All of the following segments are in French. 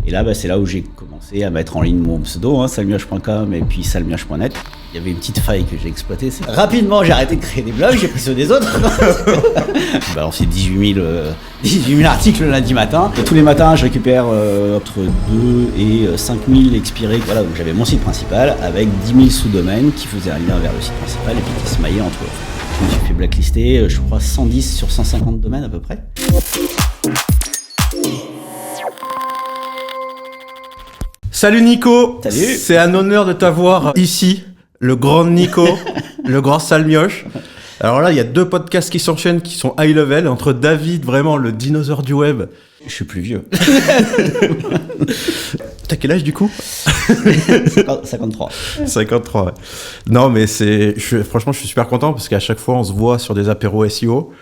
Et là, c'est là où j'ai commencé à mettre en ligne mon pseudo, salmioche.com et puis salmioche.net. Il y avait une petite faille que j'ai exploitée. Rapidement, j'ai arrêté de créer des blogs, j'ai pris ceux des autres. J'ai balancé 18 000 articles le lundi matin. Et tous les matins, je récupère entre 2 et 5 000 expirés. Voilà, donc j'avais mon site principal avec 10 000 sous-domaines qui faisaient un lien vers le site principal et puis qui se maillaient entre eux. Je me suis fait blacklister, je crois 110 sur 150 domaines à peu près. Salut Nico. Salut. C'est un honneur de t'avoir ici, le grand Nico, le grand Salmioche. Alors là, il y a 2 podcasts qui s'enchaînent, qui sont high level, entre David, vraiment le dinosaure du web. Je suis plus vieux. T'as quel âge du coup ? 53. 53, ouais. Non, mais franchement, je suis super content parce qu'à chaque fois, on se voit sur des apéros SEO.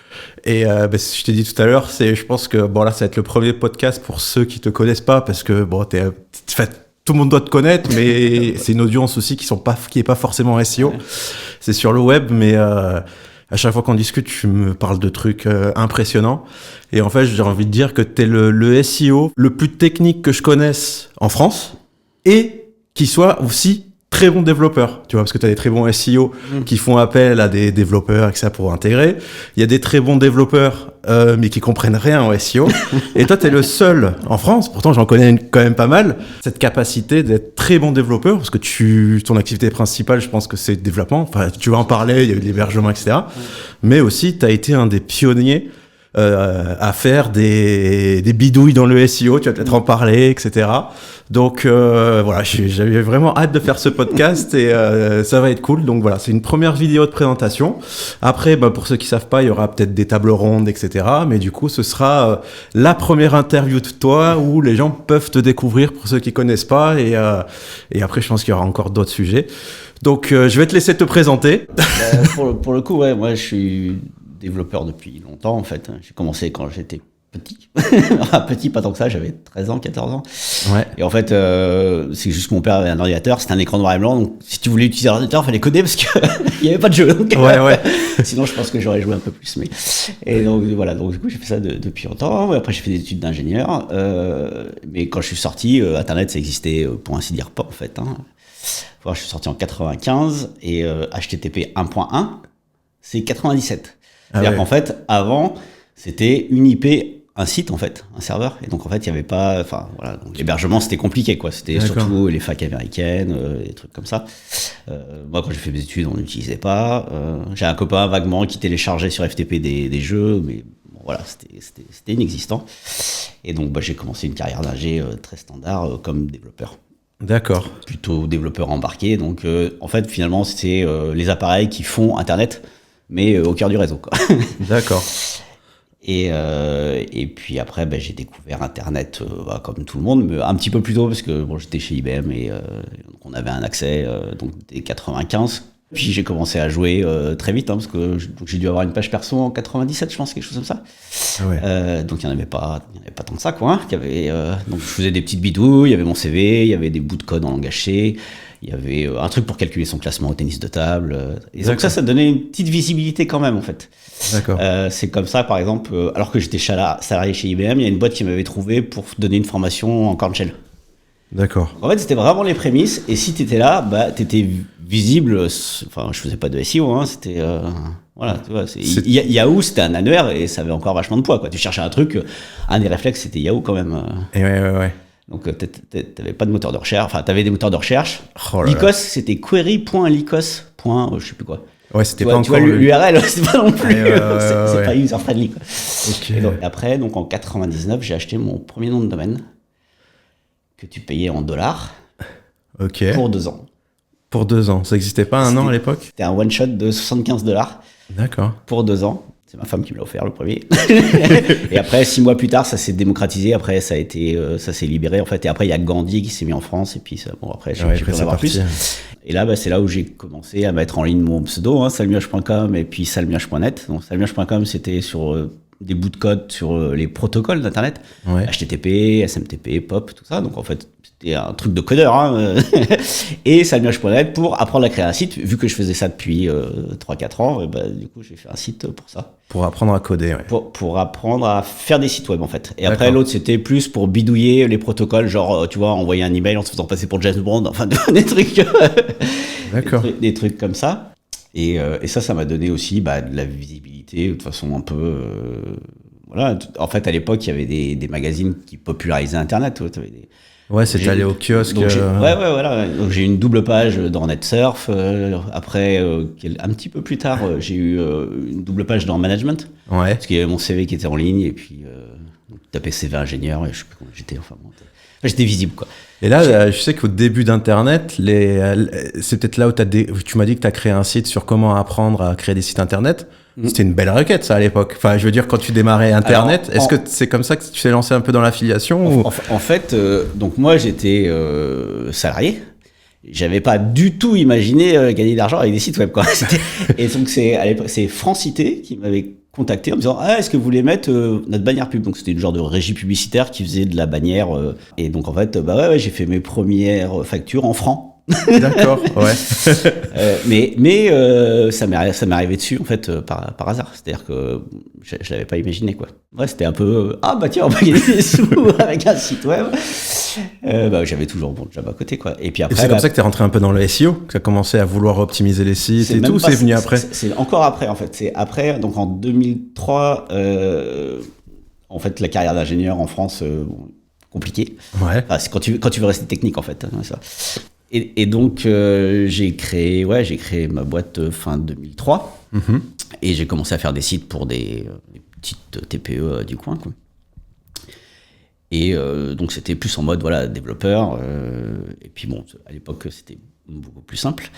Et je t'ai dit tout à l'heure, je pense que là, ça va être le premier podcast pour ceux qui te connaissent pas parce que tout le monde doit te connaître, mais c'est une audience aussi qui est pas forcément SEO. Ouais. C'est sur le web, mais à chaque fois qu'on discute, tu me parles de trucs impressionnants. Et en fait, j'ai envie de dire que t'es le SEO le plus technique que je connaisse en France et qui soit aussi très bon développeur, tu vois, parce que tu as des très bons SEO qui font appel à des développeurs et que ça pour intégrer. Il y a des très bons développeurs, mais qui comprennent rien au SEO. Et toi, tu es le seul en France, pourtant j'en connais quand même pas mal, cette capacité d'être très bon développeur, parce que ton activité principale, je pense que c'est le développement. Enfin, tu vas en parler, il y a eu de l'hébergement, etc. Mais aussi, tu as été un des pionniers à faire des bidouilles dans le SEO, tu vas peut-être en parler, etc. Donc voilà, j'avais vraiment hâte de faire ce podcast et ça va être cool. Donc voilà, c'est une première vidéo de présentation. Après, pour ceux qui savent pas, il y aura peut-être des tables rondes, etc. Mais du coup, ce sera la première interview de toi où les gens peuvent te découvrir pour ceux qui connaissent pas. Et après, je pense qu'il y aura encore d'autres sujets. Donc je vais te laisser te présenter. Pour le coup, ouais, moi je suis développeur depuis longtemps en fait. J'ai commencé quand j'étais petit. Petit, pas tant que ça, j'avais 13 ans, 14 ans. Ouais. Et en fait, c'est juste que mon père avait un ordinateur, c'était un écran noir et blanc, donc si tu voulais utiliser l'ordinateur, il fallait coder parce qu'il n'y avait pas de jeu. Donc, ouais. Sinon, je pense que j'aurais joué un peu plus. Et donc voilà, donc du coup, j'ai fait ça depuis longtemps. Après, j'ai fait des études d'ingénieur. Mais quand je suis sorti, Internet, ça existait pour ainsi dire pas en fait. Je suis sorti en 95 et HTTP 1.1, c'est 97. C'est-à-dire qu'en fait, avant, c'était une IP, un site en fait, un serveur. Et donc en fait, il n'y avait pas, donc l'hébergement c'était compliqué quoi. C'était surtout les facs américaines, des trucs comme ça. Moi, quand j'ai fait mes études, on n'utilisait pas. J'ai un copain vaguement qui téléchargeait sur FTP des jeux, mais voilà, c'était inexistant. Et donc j'ai commencé une carrière d'ingé très standard comme développeur. D'accord. Plutôt développeur embarqué. Donc en fait, finalement, c'est les appareils qui font Internet, mais au cœur du réseau, quoi. D'accord. Et puis après, j'ai découvert Internet comme tout le monde, mais un petit peu plus tôt parce que j'étais chez IBM et donc on avait un accès donc dès 95. Puis j'ai commencé à jouer très vite parce que j'ai dû avoir une page perso en 97, je pense, quelque chose comme ça. Ouais. Donc il n'y en avait pas tant que ça, quoi. Donc je faisais des petites bidouilles, il y avait mon CV, il y avait des bouts de code en langage C. Il y avait un truc pour calculer son classement au tennis de table. Et donc ça donnait une petite visibilité quand même, en fait. D'accord. C'est comme ça, par exemple, alors que j'étais salarié chez IBM, il y a une boîte qui m'avait trouvé pour donner une formation en corn shell. D'accord. En fait, c'était vraiment les prémices. Et si tu étais là, tu étais visible. Enfin, je faisais pas de SEO, c'était... voilà, tu vois, Yahoo, c'était un annuaire et ça avait encore vachement de poids, quoi. Tu cherchais un truc, un des réflexes, c'était Yahoo quand même. Et ouais. Donc, t'avais pas de moteur de recherche. Enfin, t'avais des moteurs de recherche. Lycos, c'était query.lycos. Je sais plus quoi. Ouais, c'était pas encore... Tu vois, l'URL, c'est pas non plus... c'est pas user-friendly, quoi. Okay. Et donc, après, en 99, j'ai acheté mon premier nom de domaine que tu payais en dollars pour 2 ans. Pour 2 ans. Ça n'existait pas un an à l'époque ? C'était un one-shot de $75. D'accord. Pour 2 ans. C'est ma femme qui me l'a offert le premier. Et après, 6 mois plus tard, ça s'est démocratisé. Après, ça s'est libéré en fait. Et après, il y a Gandhi qui s'est mis en France. Et puis, après, j'ai pu en avoir plus. Et là, c'est là où j'ai commencé à mettre en ligne mon pseudo, salmioche.com et puis salmioche.net. Donc, salmioche.com, c'était sur des bouts de code sur les protocoles d'Internet, Ouais. HTTP, SMTP, POP, tout ça. Donc en fait, c'était un truc de codeur. Hein. Et salnuage.net pour apprendre à créer un site. Vu que je faisais ça depuis 3-4 ans, du coup, j'ai fait un site pour ça. Pour apprendre à coder, ouais. Pour apprendre à faire des sites web, en fait. Et après, D'accord. l'autre, c'était plus pour bidouiller les protocoles, genre, tu vois, envoyer un email en se faisant passer pour James Bond, enfin, des trucs, D'accord. des trucs comme ça. Et ça m'a donné aussi de la visibilité, de façon un peu... voilà. En fait, à l'époque, il y avait des magazines qui popularisaient Internet. Tu vois, t'avais des... Ouais, c'était J'ai- aller au kiosque. Donc voilà. Donc j'ai eu une double page dans NetSurf. Après, un petit peu plus tard, j'ai eu une double page dans Management. Ouais. Parce qu'il y avait mon CV qui était en ligne. Et puis, tapé CV ingénieur. Et je sais plus comment j'étais. Enfin, j'étais visible, quoi. Et là, je sais qu'au début d'Internet, c'est peut-être là où tu m'as dit que tu as créé un site sur comment apprendre à créer des sites Internet. C'était une belle requête, ça, à l'époque. Enfin, je veux dire, quand tu démarrais Internet, est-ce que c'est comme ça que tu t'es lancé un peu dans l'affiliation ou... En fait, donc moi, j'étais salarié. J'avais pas du tout imaginé gagner de l'argent avec des sites web, quoi. Et donc, à l'époque, c'est Francité qui m'avait contacté en me disant est-ce que vous voulez mettre notre bannière pub. Donc c'était une genre de régie publicitaire qui faisait de la bannière et donc en fait ouais, j'ai fait mes premières factures en francs. D'accord, ouais. Mais ça m'est arrivé dessus en fait par hasard, c'est-à-dire que je l'avais pas imaginé, quoi. Ouais, c'était un peu tiens, on va gagner des sous avec un site web. J'avais toujours mon job à côté, quoi. Et puis après, Et c'est comme ça que tu es rentré un peu dans le SEO, que tu as commencé à vouloir optimiser les sites et tout, c'est venu après? C'est encore après, en fait. C'est après, donc en 2003, en fait, la carrière d'ingénieur en France, compliquée. Ouais. Enfin, c'est quand tu veux rester technique, en fait. Ça. Et donc, j'ai créé ma boîte fin 2003. Mm-hmm. Et j'ai commencé à faire des sites pour des petites TPE du coin, quoi. Et donc c'était plus en mode développeur. Et puis bon, à l'époque c'était beaucoup plus simple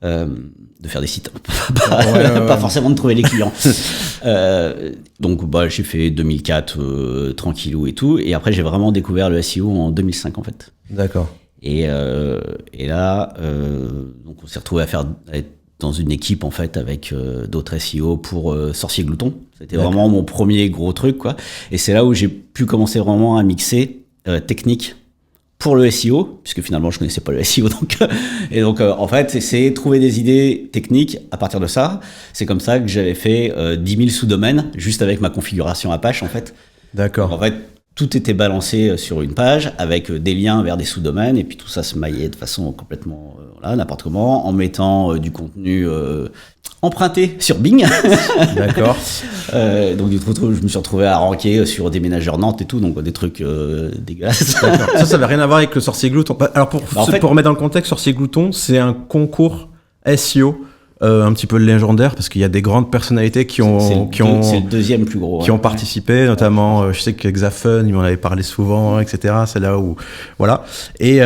de faire des sites, pas forcément de trouver les clients. Donc j'ai fait 2004 tranquillou et tout. Et après j'ai vraiment découvert le SEO en 2005 en fait. D'accord. Et là, donc on s'est retrouvé à être dans une équipe en fait avec d'autres SEO pour Sorcier Glouton. C'était vraiment mon premier gros truc, quoi. Et c'est là où j'ai pu commencer vraiment à mixer technique pour le SEO, puisque finalement je connaissais pas le SEO, donc en fait c'est trouver des idées techniques à partir de ça. C'est comme ça que j'avais fait 10 000 sous-domaines juste avec ma configuration Apache en fait. D'accord. Donc, en fait tout était balancé sur une page avec des liens vers des sous-domaines et puis tout ça se maillait de façon complètement n'importe comment, en mettant du contenu emprunté sur Bing. D'accord. Donc du coup je me suis retrouvé à ranker sur Déménageurs Nantes et tout, donc des trucs dégueulasses. D'accord. Ça avait rien à voir avec le Sorcier Glouton. Alors pour remettre dans le contexte, Sorcier Glouton, c'est un concours SEO un petit peu légendaire parce qu'il y a des grandes personnalités c'est le deuxième plus gros, qui ont participé, notamment je sais que Xafun, il m'en avait parlé souvent, etc. C'est là où voilà. Et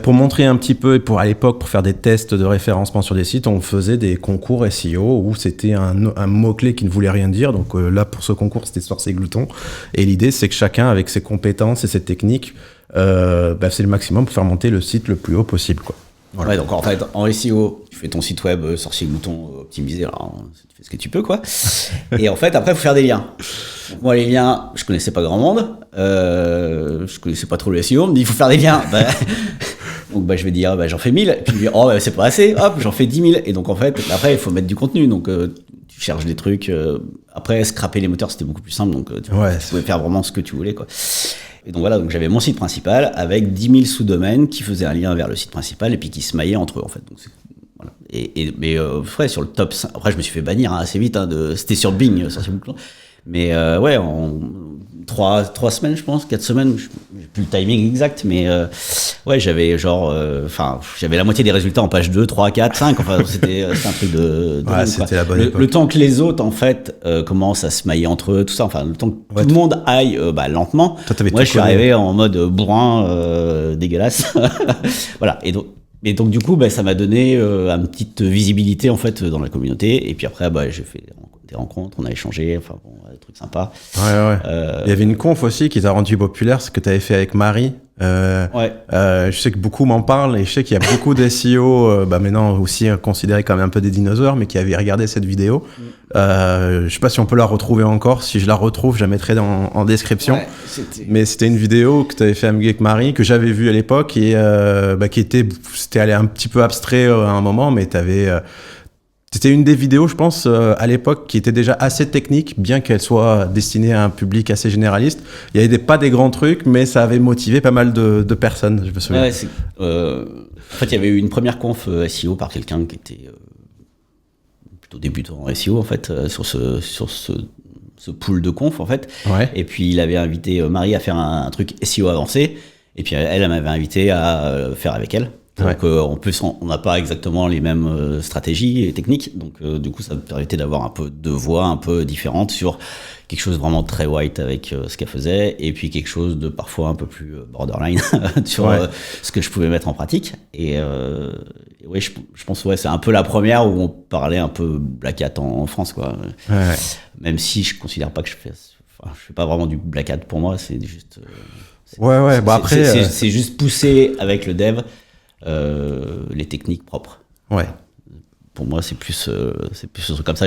pour montrer un petit peu, à l'époque pour faire des tests de référencement sur des sites, on faisait des concours SEO où c'était un mot-clé qui ne voulait rien dire. Donc là pour ce concours c'était Sorcier Glouton. Et l'idée c'est que chacun avec ses compétences et ses techniques c'est le maximum pour faire monter le site le plus haut possible, quoi. Voilà. Ouais, donc en fait, en SEO, tu fais ton site web Sorcier Glouton optimisé, alors tu fais ce que tu peux, quoi. Et en fait, après, il faut faire des liens. Donc, moi, les liens, je connaissais pas grand monde, je connaissais pas trop le SEO, on me dit, il faut faire des liens. Donc je vais dire, j'en fais 1000, et puis c'est pas assez, hop, j'en fais 10 000. Et donc en fait, après, il faut mettre du contenu, donc tu cherches des trucs. Après, scraper les moteurs, c'était beaucoup plus simple, donc tu pouvais faire vraiment ce que tu voulais, quoi. Et donc voilà, donc j'avais mon site principal avec 10 000 sous-domaines qui faisaient un lien vers le site principal et puis qui se maillaient entre eux, en fait. Donc voilà. Mais sur le top 5, après je me suis fait bannir assez vite, c'était sur Bing, sur Facebook. Mais en 3 semaines, je pense, 4 semaines, j'ai plus le timing exact, mais j'avais j'avais la moitié des résultats en page 2, 3, 4, 5, enfin c'était un truc de c'était la bonne époque. Le temps que les autres, en fait, commencent à se mailler entre eux, tout ça, enfin, le temps que tout le monde aille lentement, moi je suis arrivé en mode bourrin, dégueulasse. Voilà, et donc du coup, ça m'a donné une petite visibilité, en fait, dans la communauté, et puis après, j'ai fait des rencontres, on a échangé, enfin bon, des trucs sympas. Ouais. Il y avait une conf aussi qui t'a rendu populaire, ce que tu avais fait avec Marie. Je sais que beaucoup m'en parlent et je sais qu'il y a beaucoup de SEO maintenant aussi considérés comme un peu des dinosaures, mais qui avaient regardé cette vidéo. Je sais pas si on peut la retrouver encore. Si je la retrouve, je la mettrai en description. Ouais, mais c'était une vidéo que tu avais fait avec Marie, que j'avais vue à l'époque et c'était allé un petit peu abstrait à un moment, mais c'était une des vidéos, je pense, à l'époque, qui était déjà assez technique, bien qu'elle soit destinée à un public assez généraliste. Il y avait pas des grands trucs, mais ça avait motivé pas mal de personnes, je me souviens. Ouais, en fait, il y avait eu une première conf SEO par quelqu'un qui était plutôt débutant en SEO, en fait, sur ce pool de conf, en fait. Ouais. Et puis, il avait invité Marie à faire un truc SEO avancé. Et puis, elle m'avait invité à faire avec elle. Donc on n'a pas exactement les mêmes stratégies et techniques, donc du coup ça me permettait d'avoir un peu de voix un peu différente sur quelque chose de vraiment très white avec ce qu'elle faisait, et puis quelque chose de parfois un peu plus borderline sur ce que je pouvais mettre en pratique. Et ouais, je pense c'est un peu la première où on parlait un peu Black Hat en France, quoi. Ouais. Même si je considère pas que je fais pas vraiment du Black Hat. Pour moi, c'est juste après c'est juste pousser avec le dev les techniques propres. Ouais. Pour moi, c'est plus un truc comme ça.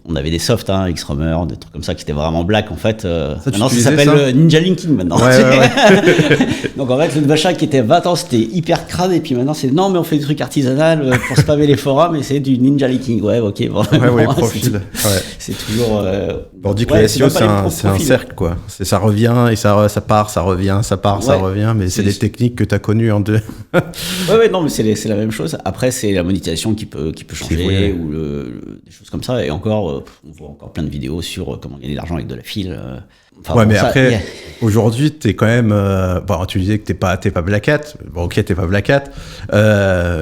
On avait des softs, Xrummer, des trucs comme ça qui étaient vraiment black en fait. Maintenant, ça s'appelle Ninja Linking maintenant. Ouais. Donc en fait, le machin qui était 20 ans, c'était hyper crade, et puis maintenant c'est non, mais on fait des trucs artisanal pour spammer les forums, et c'est du Ninja Linking. Ouais, ok. Bon, profil. C'est toujours. On dit que le SEO c'est un cercle, quoi. Ça revient et ça part, ça revient, ça part, ça revient, mais c'est des techniques que tu as connues en deux. Non, mais c'est la même chose. Après, c'est la monétisation qui peut changer, ou des choses comme ça. Et encore, on voit encore plein de vidéos sur comment gagner de l'argent avec de la file. Mais après, aujourd'hui, t'es quand même. Tu disais que t'es pas Black Hat. Bon, ok, t'es pas Black Hat,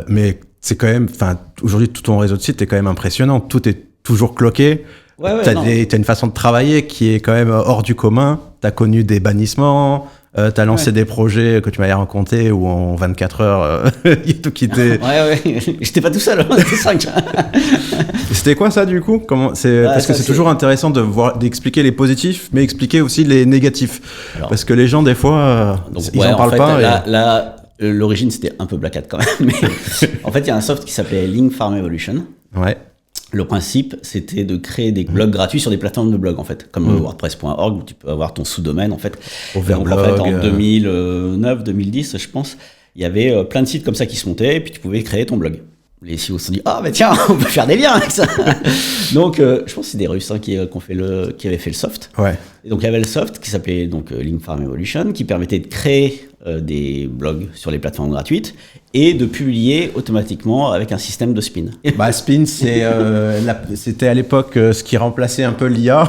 mais c'est quand même. Enfin, aujourd'hui, tout ton réseau de sites est quand même impressionnant. Tout est toujours cloqué. T'as une façon de travailler qui est quand même hors du commun. T'as connu des bannissements. T'as lancé des projets que tu m'avais raconté où en 24 heures, il y a tout quitté. J'étais pas tout seul, on était 5. C'était quoi ça du coup? Parce que c'est toujours intéressant d'expliquer les positifs, mais expliquer aussi les négatifs. Alors, parce que les gens, des fois, ils en parlent pas. Là, l'origine, c'était un peu Black Hat quand même. Mais en fait, il y a un soft qui s'appelait Link Farm Evolution. Ouais. Le principe, c'était de créer des blogs gratuits sur des plateformes de blogs, en fait, comme WordPress.org, où tu peux avoir ton sous-domaine, en fait. Overblog. Donc, en fait, en 2009, 2010, je pense, il y avait plein de sites comme ça qui se montaient, et puis tu pouvais créer ton blog. Les SEO se sont dit, tiens, on peut faire des liens avec ça. Donc, je pense que c'est des Russes qui avaient fait le soft. Ouais. Et donc, il y avait le soft qui s'appelait Link Farm Evolution, qui permettait de créer des blogs sur les plateformes gratuites et de publier automatiquement avec un système de spin. Spin, c'était à l'époque ce qui remplaçait un peu l'IA.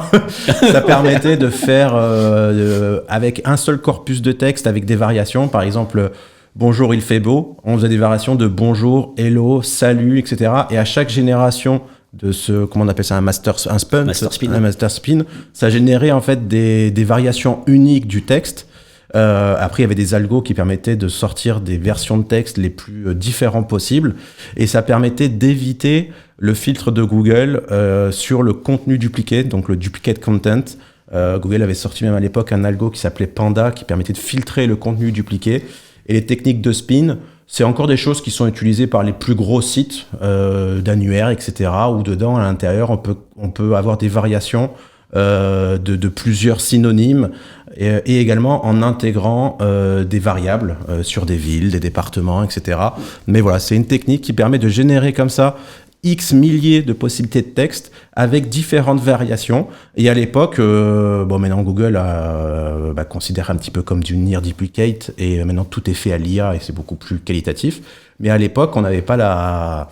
Ça permettait de faire avec un seul corpus de texte avec des variations. Par exemple, bonjour, il fait beau. On faisait des variations de bonjour, hello, salut, etc. Et à chaque génération de comment on appelle ça, un master spin, ça générait en fait des variations uniques du texte. Après, il y avait des algos qui permettaient de sortir des versions de texte les plus différentes possibles, et ça permettait d'éviter le filtre de Google sur le contenu dupliqué, donc le duplicate content. Google avait sorti même à l'époque un algo qui s'appelait Panda, qui permettait de filtrer le contenu dupliqué. Et les techniques de spin, c'est encore des choses qui sont utilisées par les plus gros sites d'annuaires, etc., où dedans, à l'intérieur, on peut avoir des variations de plusieurs synonymes, et également en intégrant des variables sur des villes, des départements, etc. Mais voilà, c'est une technique qui permet de générer comme ça X milliers de possibilités de texte avec différentes variations. Et à l'époque, maintenant Google considère un petit peu comme du near duplicate, et maintenant tout est fait à l'IA et c'est beaucoup plus qualitatif. Mais à l'époque, on n'avait pas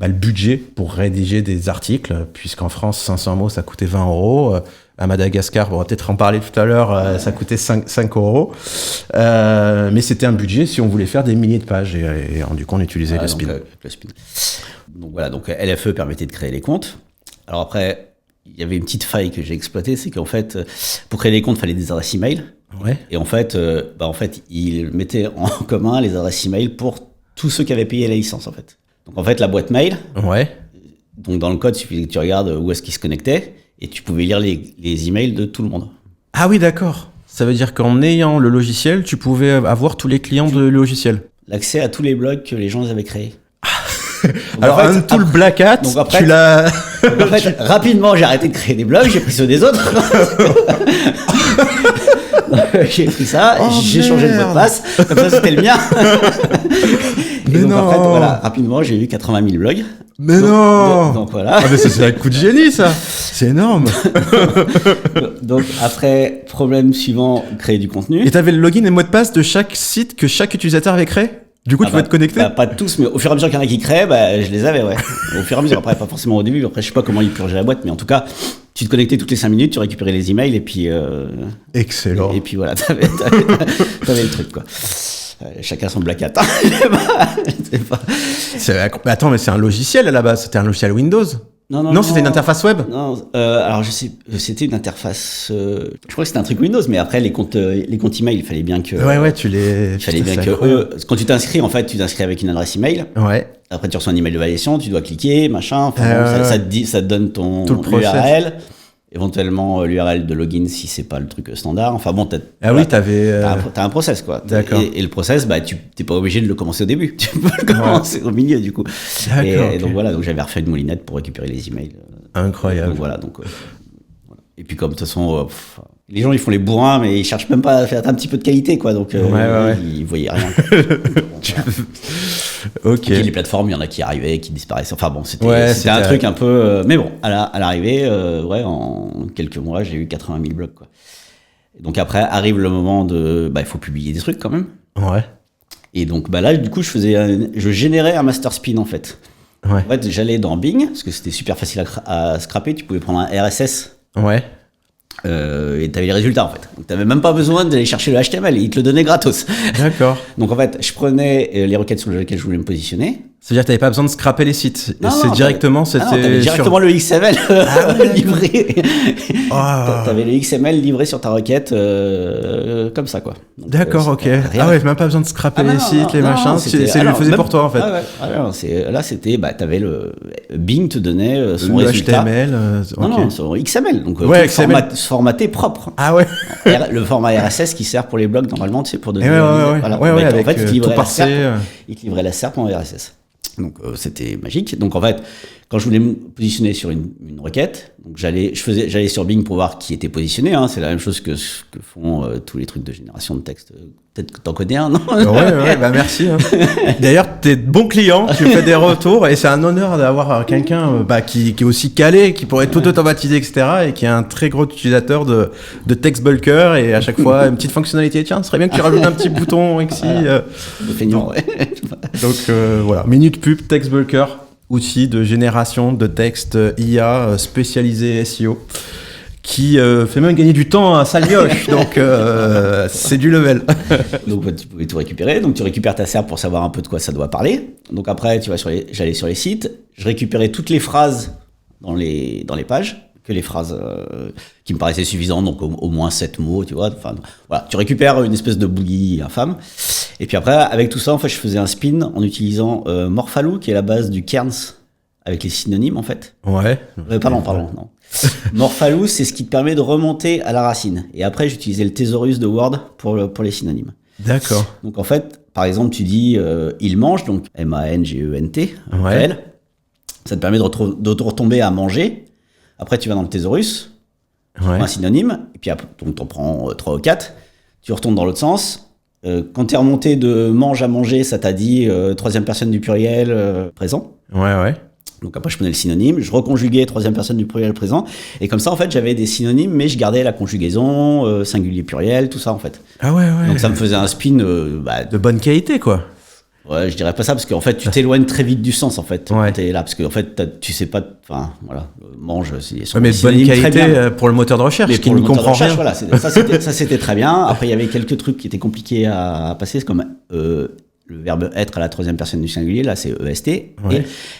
le budget pour rédiger des articles, puisqu'en France, 500 mots, ça coûtait 20 €. À Madagascar, on va peut-être en parler tout à l'heure, ça coûtait 5 €. Mais c'était un budget si on voulait faire des milliers de pages. Et du coup, on utilisait le spin. Le spin. Donc voilà, LFE permettait de créer les comptes. Alors après, il y avait une petite faille que j'ai exploitée, c'est qu'en fait, pour créer des comptes, il fallait des adresses email. Ouais. Et en fait, ils mettaient en commun les adresses email pour tous ceux qui avaient payé la licence, en fait. Donc en fait, la boîte mail Donc dans le code, il suffisait que tu regardes où est-ce qu'il se connectait et tu pouvais lire les emails de tout le monde. Ah oui, d'accord. Ça veut dire qu'en ayant le logiciel, tu pouvais avoir tous les clients de logiciel. L'accès à tous les blogs que les gens avaient créés. Alors, en fait, tout le Black Hat, tu l'as... En fait, rapidement, j'ai arrêté de créer des blogs, j'ai pris ceux des autres. J'ai pris ça, j'ai changé le mot de passe, comme ça c'était le mien. Mais donc, non. en fait, voilà, rapidement, j'ai eu 80 000 blogs. Mais non. Donc voilà. Ah, mais c'est un coup de génie, ça. C'est énorme. Donc après, problème suivant, créer du contenu. Et t'avais le login et le mot de passe de chaque site que chaque utilisateur avait créé? Du coup, tu pouvais te connecter? Pas tous, mais au fur et à mesure qu'il y en a qui créent, je les avais, ouais. Au fur et à mesure, après, pas forcément au début. Après, je sais pas comment ils purgeaient la boîte, mais en tout cas, tu te connectais toutes les 5 minutes, tu récupérais les emails, et puis... Excellent. Et puis voilà, t'avais le truc, quoi. Chacun son Black Hat. Attends, mais c'est un logiciel à la base. C'était un logiciel Windows? Non, c'était une interface web? Non, alors je sais, c'était une interface. Je crois que c'était un truc Windows, mais après les comptes email, il fallait bien que. Ouais, il fallait bien que quand tu t'inscris, en fait, tu t'inscris avec une adresse email. Ouais. Après, tu reçois un email de validation, tu dois cliquer, machin. Enfin, ça te donne ton URL. Éventuellement l'URL de login si c'est pas le truc standard. Enfin bon, oui, t'avais. T'as un process, quoi. D'accord. Et le process, tu t'es pas obligé de le commencer au début. Tu peux le commencer au milieu, du coup. D'accord. Et donc voilà, donc j'avais refait une moulinette pour récupérer les emails. Incroyable. Donc voilà, voilà. Et puis comme de toute façon, les gens ils font les bourrins, mais ils cherchent même pas à faire un petit peu de qualité, quoi. Donc ils voyaient rien. Ok. Et puis les plateformes, il y en a qui arrivaient, qui disparaissaient. Enfin bon, c'était un truc un peu. Mais bon, à l'arrivée, en quelques mois, j'ai eu 80 000 blogs, quoi. Et donc après arrive le moment de, il faut publier des trucs quand même. Ouais. Et donc là, du coup, je générais un master spin en fait. Ouais. En fait, j'allais dans Bing parce que c'était super facile à scraper. Tu pouvais prendre un RSS. Ouais. Et t'avais les résultats en fait. Donc t'avais même pas besoin d'aller chercher le HTML, ils te le donnaient gratos. D'accord. Donc en fait, je prenais les requêtes sur lesquelles je voulais me positionner. C'est-à-dire que t'avais pas besoin de scraper les sites. Non, c'était t'avais directement le XML livré. T'avais le XML livré sur ta requête comme ça, quoi. Donc, d'accord, ok. Même pas besoin de scraper les sites, les machins. C'est le faisait pour toi en fait. Là, c'était, t'avais le Bing te donnait son résultat. HTML. Non, son XML. Donc formaté propre. Ah ouais. Le format RSS qui sert pour les blogs normalement, c'est pour donner. Avec en fait, il te livrait tout la SERP en RSS. Donc c'était magique. Donc en fait, quand je voulais me positionner sur une requête, donc j'allais sur Bing pour voir qui était positionné. Hein. C'est la même chose que font tous les trucs de génération de texte. Peut-être que t'en connais un, non? Ouais, merci. Hein. D'ailleurs, t'es de bon client, tu fais des retours et c'est un honneur d'avoir quelqu'un qui est aussi calé, qui pourrait tout automatiser, etc. et qui est un très gros utilisateur de Text Bulker et à chaque fois une petite fonctionnalité. Tiens, ce serait bien que tu rajoutes un petit bouton ici. Donc voilà, minute pub, Text Bulker, outil de génération de texte IA spécialisé SEO. Qui fait même gagner du temps à Salmioche, donc c'est du level. Donc tu pouvais tout récupérer, donc tu récupères ta SERP pour savoir un peu de quoi ça doit parler. Donc après, j'allais sur les sites, je récupérais toutes les phrases dans les pages, que les phrases qui me paraissaient suffisantes, donc au moins 7 mots, tu vois. Enfin, voilà, tu récupères une espèce de bouillie infâme. Et puis après, avec tout ça, en fait, je faisais un spin en utilisant Morphaloo, qui est la base du Cairns, avec les synonymes, en fait. Ouais. Pardon, non. Morphaloo, c'est ce qui te permet de remonter à la racine. Et après, j'utilisais le thésaurus de Word pour les synonymes. D'accord. Donc en fait, par exemple, tu dis il mange, donc M-A-N-G-E-N-T. Ouais. Ça te permet de retomber à manger. Après, tu vas dans le thésaurus, un synonyme, et puis donc t'en prends 3 ou 4. Tu retournes dans l'autre sens. Quand t'es remonté de mange à manger, ça t'a dit troisième personne du pluriel présent. Ouais. Donc après, je prenais le synonyme, je reconjuguais troisième personne du pluriel présent, et comme ça, en fait, j'avais des synonymes, mais je gardais la conjugaison, singulier pluriel, tout ça, en fait. Ah ouais. Donc ça me faisait un spin... de bonne qualité, quoi. Ouais, je dirais pas ça, parce qu'en fait, tu t'éloignes très vite du sens, en fait, quand t'es là, parce qu'en fait, tu sais pas... Enfin, voilà, mange, c'est... mais de bonne qualité pour le moteur de recherche, qui ne comprend rien. Voilà, ça, c'était très bien. Après, il y avait quelques trucs qui étaient compliqués à passer, comme... le verbe être à la troisième personne du singulier, là c'est EST,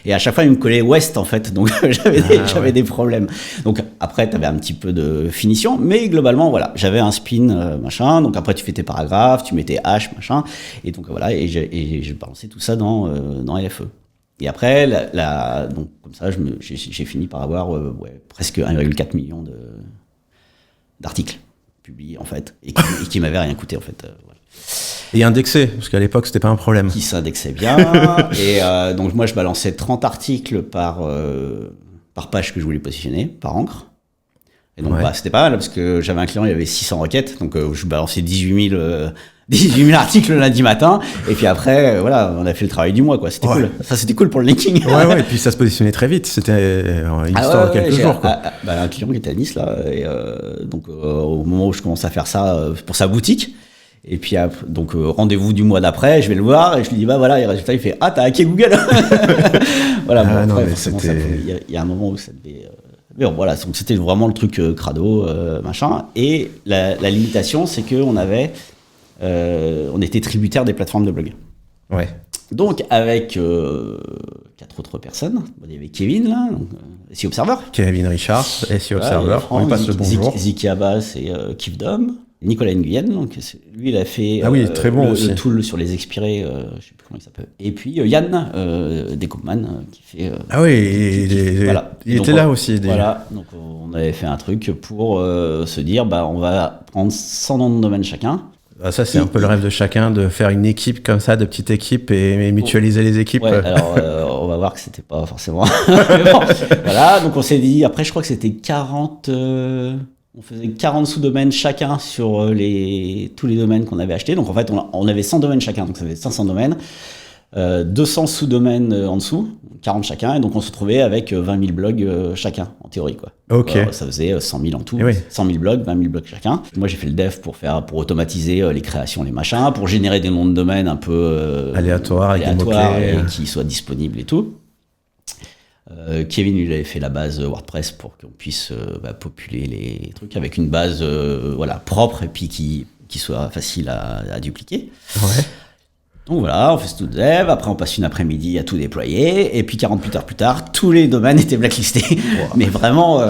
et à chaque fois il me collait West en fait, donc j'avais des problèmes. Donc après tu avais un petit peu de finition, mais globalement voilà, j'avais un spin machin, donc après tu fais tes paragraphes, tu mettais H machin, et donc voilà, et je balançais tout ça dans LFE. Et après, donc comme ça, j'ai fini par avoir presque 1,4 million d'articles publiés en fait, et qui m'avaient rien coûté en fait. Voilà. Et indexé, parce qu'à l'époque c'était pas un problème. Qui s'indexait bien. Et donc moi je balançais 30 articles par page que je voulais positionner, par encre. Et donc c'était pas mal parce que j'avais un client, il y avait 600 requêtes, donc je balançais 18 000 articles le lundi matin, et puis après, voilà, on a fait le travail du mois, quoi. C'était cool. Ça, c'était cool pour le linking. Ouais, et puis ça se positionnait très vite. C'était une histoire de quelques jours, quoi. Un client qui était à Nice, là, et donc au moment où je commence à faire ça pour sa boutique, et puis donc rendez-vous du mois d'après, je vais le voir, et je lui dis, bah voilà, les résultats, il fait, ah, t'as hacké Google. Voilà, bon, après, forcément, il y a un moment où ça devait... Mais bon, voilà, donc c'était vraiment le truc crado, machin. Et la limitation, c'est qu'on avait... on était tributaire des plateformes de blog. Ouais. Donc, avec 4 autres personnes, il y avait Kevin, là, SEO Observer. Kevin Richard, SEO Observer. On lui passe le bonjour. Ziki Abbas et Kifdom. Nicolas Nguyen, donc lui, il a fait très bon aussi. Le tool sur les expirés, je sais plus comment il s'appelle. Et puis Yann Dekoopman, qui fait... il était là aussi. Voilà, donc on avait fait un truc pour se dire, on va prendre 100 noms de domaine chacun. Ça, c'est un peu le rêve de chacun, de faire une équipe comme ça, de petites équipes et mutualiser les équipes. Ouais, alors on va voir que c'était pas forcément... Mais bon, voilà, donc on s'est dit, après je crois que c'était 40... On faisait 40 sous-domaines chacun sur tous les domaines qu'on avait achetés. Donc en fait, on avait 100 domaines chacun, donc ça fait 500 domaines. 200 sous-domaines en dessous, 40 chacun. Et donc on se retrouvait avec 20 000 blogs chacun, en théorie, quoi. Ok. Ça faisait 100 000 en tout. 100 000 blogs, 20 000 blogs chacun. Moi, j'ai fait le dev pour automatiser les créations, les machins, pour générer des noms de domaines un peu aléatoires, avec des mots-clés. Et qui soient disponibles et tout. Kevin, lui, il avait fait la base WordPress pour qu'on puisse populer les trucs avec une base propre et puis qui soit facile à dupliquer. Ouais. Donc voilà, on fait tout le dev, après on passe une après-midi à tout déployer, et puis 48 heures plus tard, tous les domaines étaient blacklistés. Wow. Mais vraiment,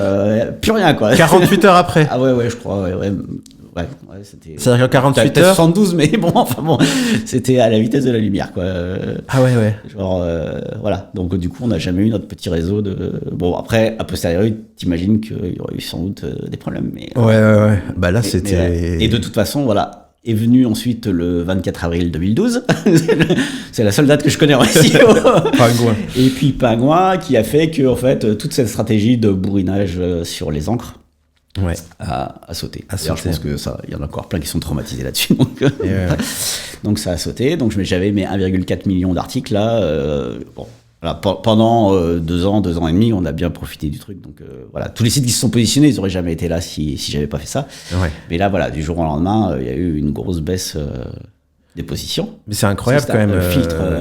plus rien, quoi. 48 heures après. Ah ouais, je crois, ouais, c'était... C'est-à-dire que 48 heures 72, mais bon, c'était à la vitesse de la lumière, quoi. Ah ouais. Genre, voilà. Donc, du coup, on n'a jamais eu notre petit réseau de... Bon, après, a posteriori, t'imagines qu'il y aurait eu sans doute des problèmes, mais... Ouais. Bah là, c'était... Et de toute façon, voilà, est venu ensuite le 24 avril 2012. C'est la seule date que je connais en SEO. Pingouin. Et puis, Pingouin, qui a fait que, en fait, toute cette stratégie de bourrinage sur les encres, à sauter. Je pense que ça, il y en a encore plein qui sont traumatisés là-dessus. Donc ça a sauté. Donc j'avais mes 1,4 million d'articles là. Voilà, pendant 2 ans et demi, on a bien profité du truc. Donc voilà, tous les sites qui se sont positionnés, ils n'auraient jamais été là si j'avais pas fait ça. Ouais. Mais là, voilà, du jour au lendemain, il y a eu une grosse baisse des positions. Mais c'est incroyable quand même,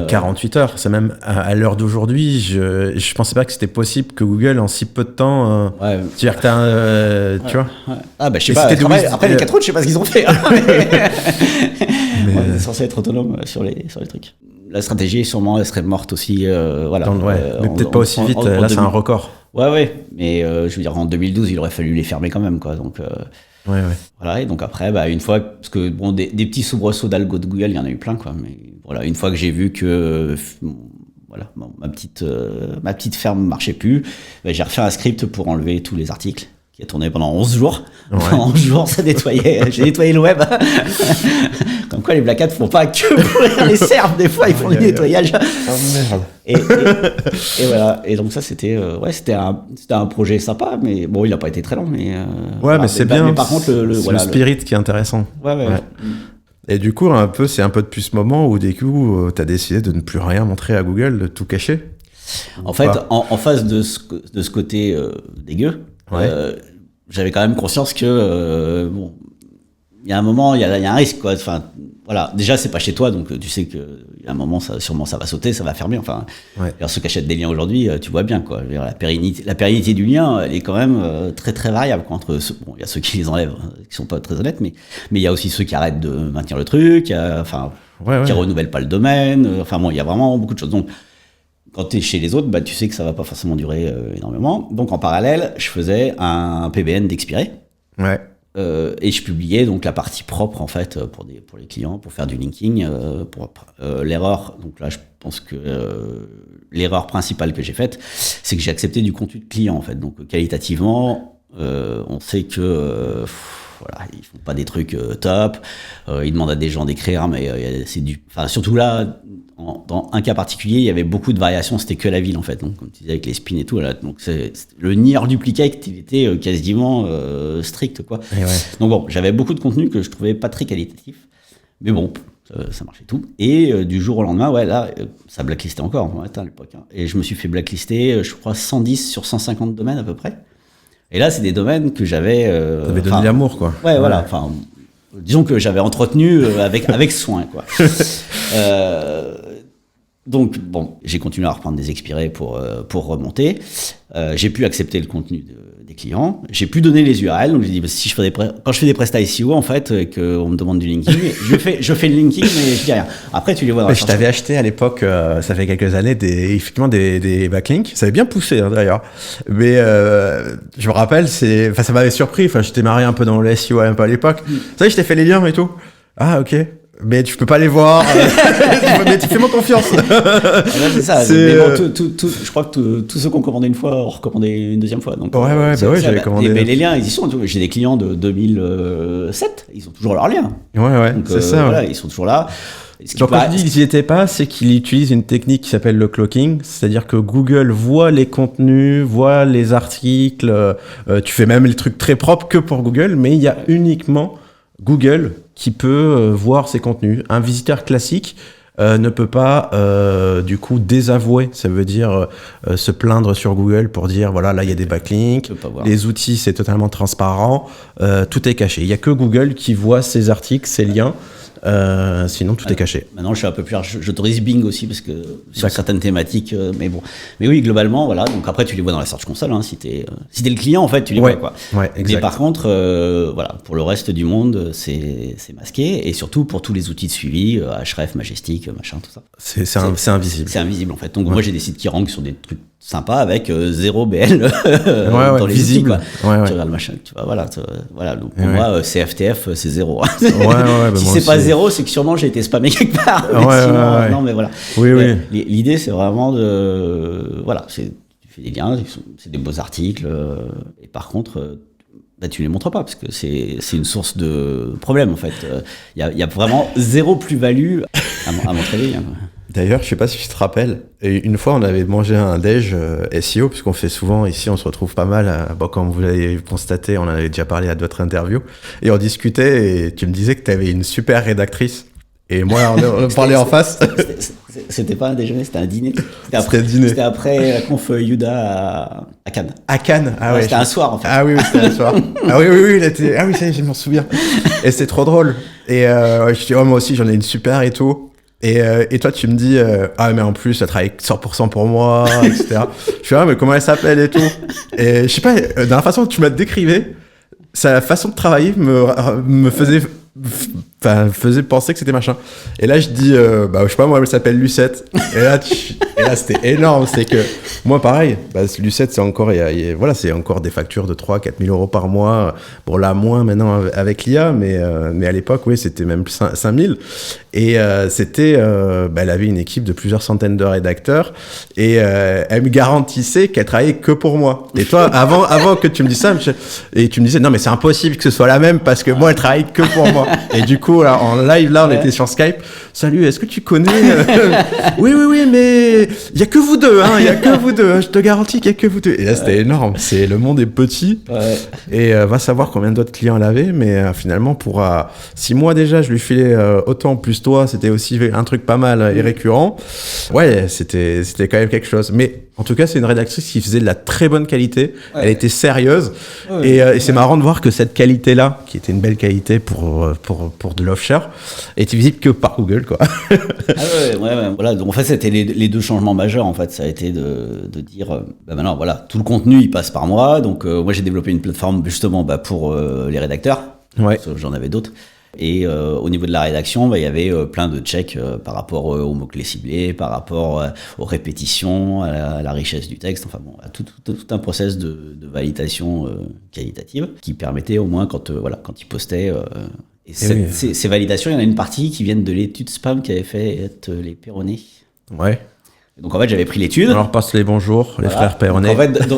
48 heures. C'est même à l'heure d'aujourd'hui, je pensais pas que c'était possible que Google en si peu de temps. C'est-à-dire que t'as tu vois. Ouais. Ah bah je sais pas. Après les 4 autres, je sais pas ce qu'ils ont fait. Mais on est censé être autonome sur les trucs. La stratégie, sûrement, elle serait morte aussi. Voilà. Mais peut-être pas aussi vite. Là, c'est un record. Ouais. Mais je veux dire, en 2012, il aurait fallu les fermer quand même, quoi. Donc. Ouais. Voilà, et donc après, une fois, parce que bon, des petits soubresauts d'algo de Google, il y en a eu plein, quoi. Mais voilà, une fois que j'ai vu que ma petite ferme marchait plus, j'ai refait un script pour enlever tous les articles qui a tourné pendant 11 jours. Ouais. Pendant 11 jours, ça nettoyait. J'ai nettoyé le web. Comme quoi, les Black Hat font pas que pourrir les serveurs. Des fois, ils font du nettoyage. Oh merde. Et voilà. Et donc ça, c'était un projet sympa, mais bon, il a pas été très long. Mais mais c'est bien. Mais par contre, c'est le spirit qui est intéressant. Ouais. Et du coup, c'est un peu depuis ce moment où du coup, tu as décidé de ne plus rien montrer à Google, de tout cacher. En fait, en face de ce côté dégueu. J'avais quand même conscience que il y a un moment, il y a un risque, quoi. Enfin, voilà. Déjà, c'est pas chez toi, donc tu sais que il y a un moment, sûrement ça va sauter, ça va fermer. Enfin, ceux qui achètent des liens aujourd'hui, tu vois bien, quoi. La pérennité du lien, elle est quand même très très variable, quoi. Entre il y a ceux qui les enlèvent, qui sont pas très honnêtes, mais il y a aussi ceux qui arrêtent de maintenir le truc, qui renouvellent pas le domaine. Il y a vraiment beaucoup de choses. Donc quand tu es chez les autres, tu sais que ça va pas forcément durer énormément. Donc en parallèle, je faisais un PBN d'expiré. Ouais. Et je publiais donc la partie propre en fait pour les clients, pour faire du linking. L'erreur, donc là je pense que l'erreur principale que j'ai faite, c'est que j'ai accepté du contenu de client en fait. Donc qualitativement, on sait que voilà, ils font pas des trucs top. Ils demandent à des gens d'écrire, mais surtout là. Dans un cas particulier, il y avait beaucoup de variations, c'était que la ville en fait. Donc, comme tu disais avec les spins et tout, là, donc le near duplicate était quasiment strict quoi. Ouais. Donc bon, j'avais beaucoup de contenu que je trouvais pas très qualitatif, mais bon, ça marchait tout. Et du jour au lendemain, ouais, là, ça blacklistait encore à l'époque. Hein. Et je me suis fait blacklister, je crois 110 sur 150 domaines à peu près. Et là, c'est des domaines que j'avais. T'avais donné l'amour quoi. Ouais, voilà. Enfin, disons que j'avais entretenu avec soin quoi. Donc, bon, j'ai continué à reprendre des expirés pour remonter. J'ai pu accepter le contenu des clients. J'ai pu donner les URL. Donc, j'ai dit, si quand je fais des prestats SEO, en fait, et qu'on me demande du linking, je fais le linking, mais je dis rien. Après, tu les vois dans la Je t'avais acheté à l'époque, ça fait quelques années, effectivement des backlinks. Ça avait bien poussé, hein, d'ailleurs. Mais je me rappelle, ça m'avait surpris. Enfin, j'étais marié un peu dans le SEO un peu à l'époque. Vous savez, je t'ai fait les liens et tout. Ah, ok. Mais tu peux pas les voir. Mais fais-moi confiance. C'est ça. Mais bon, je crois que tous ceux qui ont commandé une fois ont recommandé une deuxième fois. Donc, ouais, j'avais commandé. Mais les liens, ils y sont. J'ai des clients de 2007. Ils ont toujours leurs liens. Ouais, donc, c'est ça. Voilà, ils sont toujours là. Donc quand je dis qu'ils n'y étaient pas, c'est qu'il utilise une technique qui s'appelle le cloaking, c'est-à-dire que Google voit les contenus, voit les articles, tu fais même les trucs très propres que pour Google, mais il y a uniquement Google qui peut voir ces contenus. Un visiteur classique ne peut pas du coup désavouer, ça veut dire se plaindre sur Google pour dire voilà, là il y a des backlinks, les outils c'est totalement transparent, tout est caché. Il n'y a que Google qui voit ces articles, ces liens. Sinon tout est caché. Maintenant je suis un peu plus j'autorise Bing aussi parce que sur certaines thématiques, mais bon, mais oui, globalement voilà. Donc après tu les vois dans la Search Console, hein, si t'es le client en fait, tu les vois quoi. Ouais, exact. Mais par contre voilà, pour le reste du monde c'est masqué, et surtout pour tous les outils de suivi, Href, Majestic, machin, tout ça, c'est invisible. C'est invisible en fait. Donc moi j'ai des sites qui rankent sur des trucs sympa avec 0 BL dans les visible. outils, quoi. Tu regardes le machin, tu vois, voilà. Donc pour moi, CFTF, c'est 0. Si c'est pas 0, c'est que sûrement j'ai été spammé quelque part. Non, mais voilà. Oui. L'idée, c'est vraiment de, voilà, tu fais des liens, c'est des beaux articles, et par contre, tu les montres pas parce que c'est une source de problème en fait. Il y a vraiment 0 plus-value à montrer les liens. D'ailleurs, je sais pas si tu te rappelles, une fois on avait mangé un déj SEO, puisqu'on fait souvent ici, on se retrouve pas mal, comme vous l'avez constaté, on en avait déjà parlé à d'autres interviews, et on discutait et tu me disais que tu avais une super rédactrice. Et moi, on parlait en face. C'était pas un déjeuner, c'était un dîner. C'était après la conf Yuda à Cannes. À Cannes, ah ouais. C'était un soir en fait. Ah oui, c'était un soir. Ah oui, ah oui, ça, je m'en souviens. Et c'était trop drôle. Et je dis, moi aussi, j'en ai une super et tout. Et toi, tu me dis, mais en plus, elle travaille 100% pour moi, etc. Je fais, mais comment elle s'appelle et tout. Et je sais pas, dans la façon dont tu m'as décrivé, sa façon de travailler me faisait penser que c'était machin. Et là, je dis, je sais pas, moi, elle s'appelle Lucette. Et là, c'était énorme. C'est que, moi, pareil, Lucette, c'est encore, c'est encore des factures de 3-4 000 euros par mois. Bon, là, moins maintenant avec l'IA, mais à l'époque, oui, c'était même 5 000. Et elle avait une équipe de plusieurs centaines de rédacteurs. Et elle me garantissait qu'elle travaillait que pour moi. Et toi, avant que tu me dises ça, et tu me disais, non, mais c'est impossible que ce soit la même parce que moi, elle travaille que pour moi. Et du coup, là, en live, on était sur Skype. Salut, est-ce que tu connais Oui, mais il y a que vous deux, hein. Il y a que vous deux. Je te garantis qu'il y a que vous deux. Et là, c'était énorme. Le monde est petit. Ouais. Et va savoir combien d'autres clients elle avait. Mais finalement, pour 6 mois déjà, je lui filais autant plus toi. C'était aussi un truc pas mal et récurrent. Ouais, c'était quand même quelque chose. Mais en tout cas, c'est une rédactrice qui faisait de la très bonne qualité. Ouais. Elle était sérieuse. Ouais, et c'est marrant de voir que cette qualité-là, qui était une belle qualité pour de l'offshare, était visible que par Google, quoi. Ouais. Voilà. Donc, en fait, c'était les deux changements majeurs, en fait. Ça a été de dire, maintenant, voilà, tout le contenu, il passe par moi. Donc, moi, j'ai développé une plateforme, justement, pour les rédacteurs. Ouais. J'en avais d'autres. Et au niveau de la rédaction, il y avait plein de checks par rapport aux mots-clés ciblés, par rapport aux répétitions, à la richesse du texte, enfin bon, à tout un process de validation qualitative qui permettait au moins quand ils postaient. Ces validations, il y en a une partie qui viennent de l'étude spam qu'avaient fait les Perronnet. Ouais. Donc en fait, j'avais pris l'étude. Alors passe les bonjours, les frères Perronnet. En fait,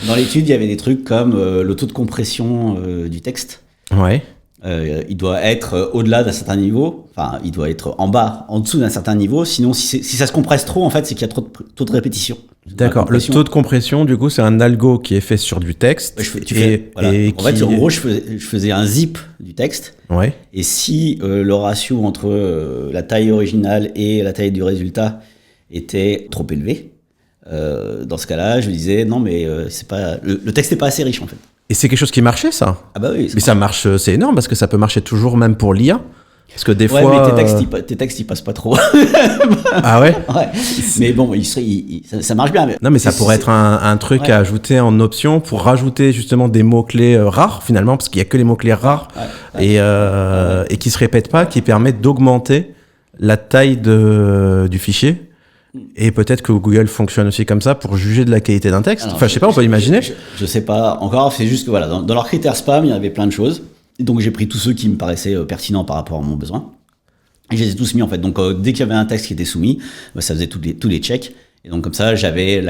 dans l'étude, il y avait des trucs comme le taux de compression du texte. Ouais. Il doit être au-delà d'un certain niveau, enfin, il doit être en dessous d'un certain niveau, sinon si ça se compresse trop, en fait, c'est qu'il y a trop de taux de répétition. D'accord, le taux de compression, du coup, c'est un algo qui est fait sur du texte. En gros, je faisais un zip du texte, ouais. Et si le ratio entre la taille originale et la taille du résultat était trop élevé, dans ce cas-là, je disais, non, mais c'est pas, le texte n'est pas assez riche, en fait. Et c'est quelque chose qui marchait, ça? Ah bah oui. Mais ça marche, c'est énorme parce que ça peut marcher toujours même pour l'IA. Parce que des fois. Mais tes textes, ils passent pas trop. Ah ouais? Ouais. Mais bon, ça marche bien. Non, mais ça pourrait être un truc à ajouter en option pour rajouter justement des mots-clés rares finalement, parce qu'il y a que les mots-clés rares et qui se répètent pas, qui permettent d'augmenter la taille du fichier. Et peut-être que Google fonctionne aussi comme ça pour juger de la qualité d'un texte. Alors, enfin, je sais pas, on peut imaginer. Je sais pas encore, c'est juste que voilà, dans leurs critères spam, il y avait plein de choses. Et donc j'ai pris tous ceux qui me paraissaient pertinents par rapport à mon besoin. Et je les ai tous mis en fait. Donc dès qu'il y avait un texte qui était soumis, ça faisait tous les checks. Et donc comme ça, j'avais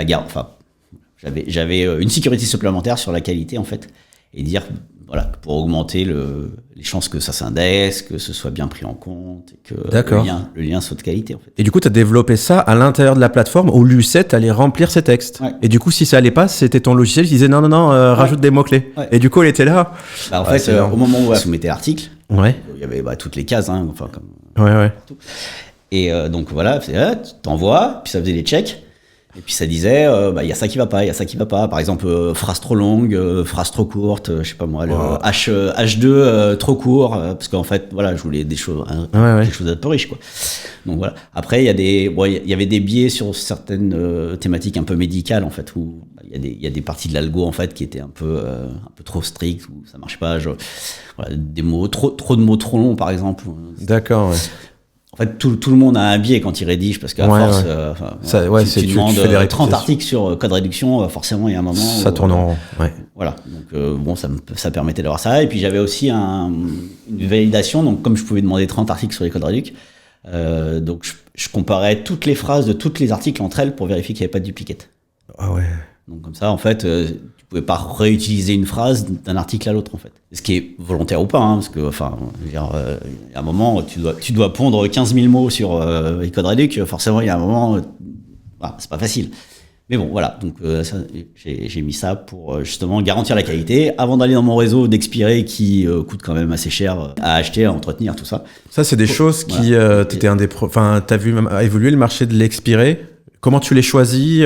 j'avais une sécurité supplémentaire sur la qualité en fait. Et dire, voilà, pour augmenter les chances que ça s'indexe, que ce soit bien pris en compte, et que le lien soit de qualité, en fait. Et du coup, tu as développé ça à l'intérieur de la plateforme où Lucet allait remplir ses textes. Ouais. Et du coup, si ça allait pas, c'était ton logiciel qui disait non, rajoute des mots-clés. Ouais. Et du coup, elle était là. Bah, en fait, au moment où elle soumettait l'article, il y avait toutes les cases, hein, enfin, comme tout. Et donc voilà, tu t'envoies, puis ça faisait les checks. Et puis ça disait, y a ça qui va pas, il y a ça qui va pas. Par exemple, phrase trop longue, phrase trop courte, je sais pas moi, le H2 trop court, parce qu'en fait, voilà, je voulais des choses, quelque chose d'un peu riche, quoi. Donc voilà. Après, il y avait des biais sur certaines thématiques un peu médicales, en fait, où il y a des parties de l'algo, en fait, qui étaient un peu trop strictes, où ça marche pas. Des mots, trop de mots trop longs, par exemple. D'accord, ouais. En fait, tout le monde a un biais quand il rédige, parce qu'à force, si tu demandes 30 articles sur code réduction, forcément, il y a un moment ça tourne en rond. Ouais. Voilà. Donc, ça permettait d'avoir ça. Et puis, j'avais aussi une validation. Donc, comme je pouvais demander 30 articles sur les codes réduc, donc je comparais toutes les phrases de tous les articles entre elles pour vérifier qu'il n'y avait pas de duplicate. Ah ouais. Donc, comme ça, en fait, tu pouvais pas réutiliser une phrase d'un article à l'autre, en fait. Ce qui est volontaire ou pas, hein, parce que, enfin, je veux dire, il y a un moment, tu dois pondre 15 000 mots sur les codes réduc, forcément, il y a un moment, c'est pas facile. Mais bon, voilà, donc j'ai mis ça pour justement garantir la qualité, avant d'aller dans mon réseau d'expirés qui coûte quand même assez cher à acheter, à entretenir, tout ça. Ça, c'est des choses qui, t'as vu même évoluer le marché de l'expiré. Comment tu les choisis?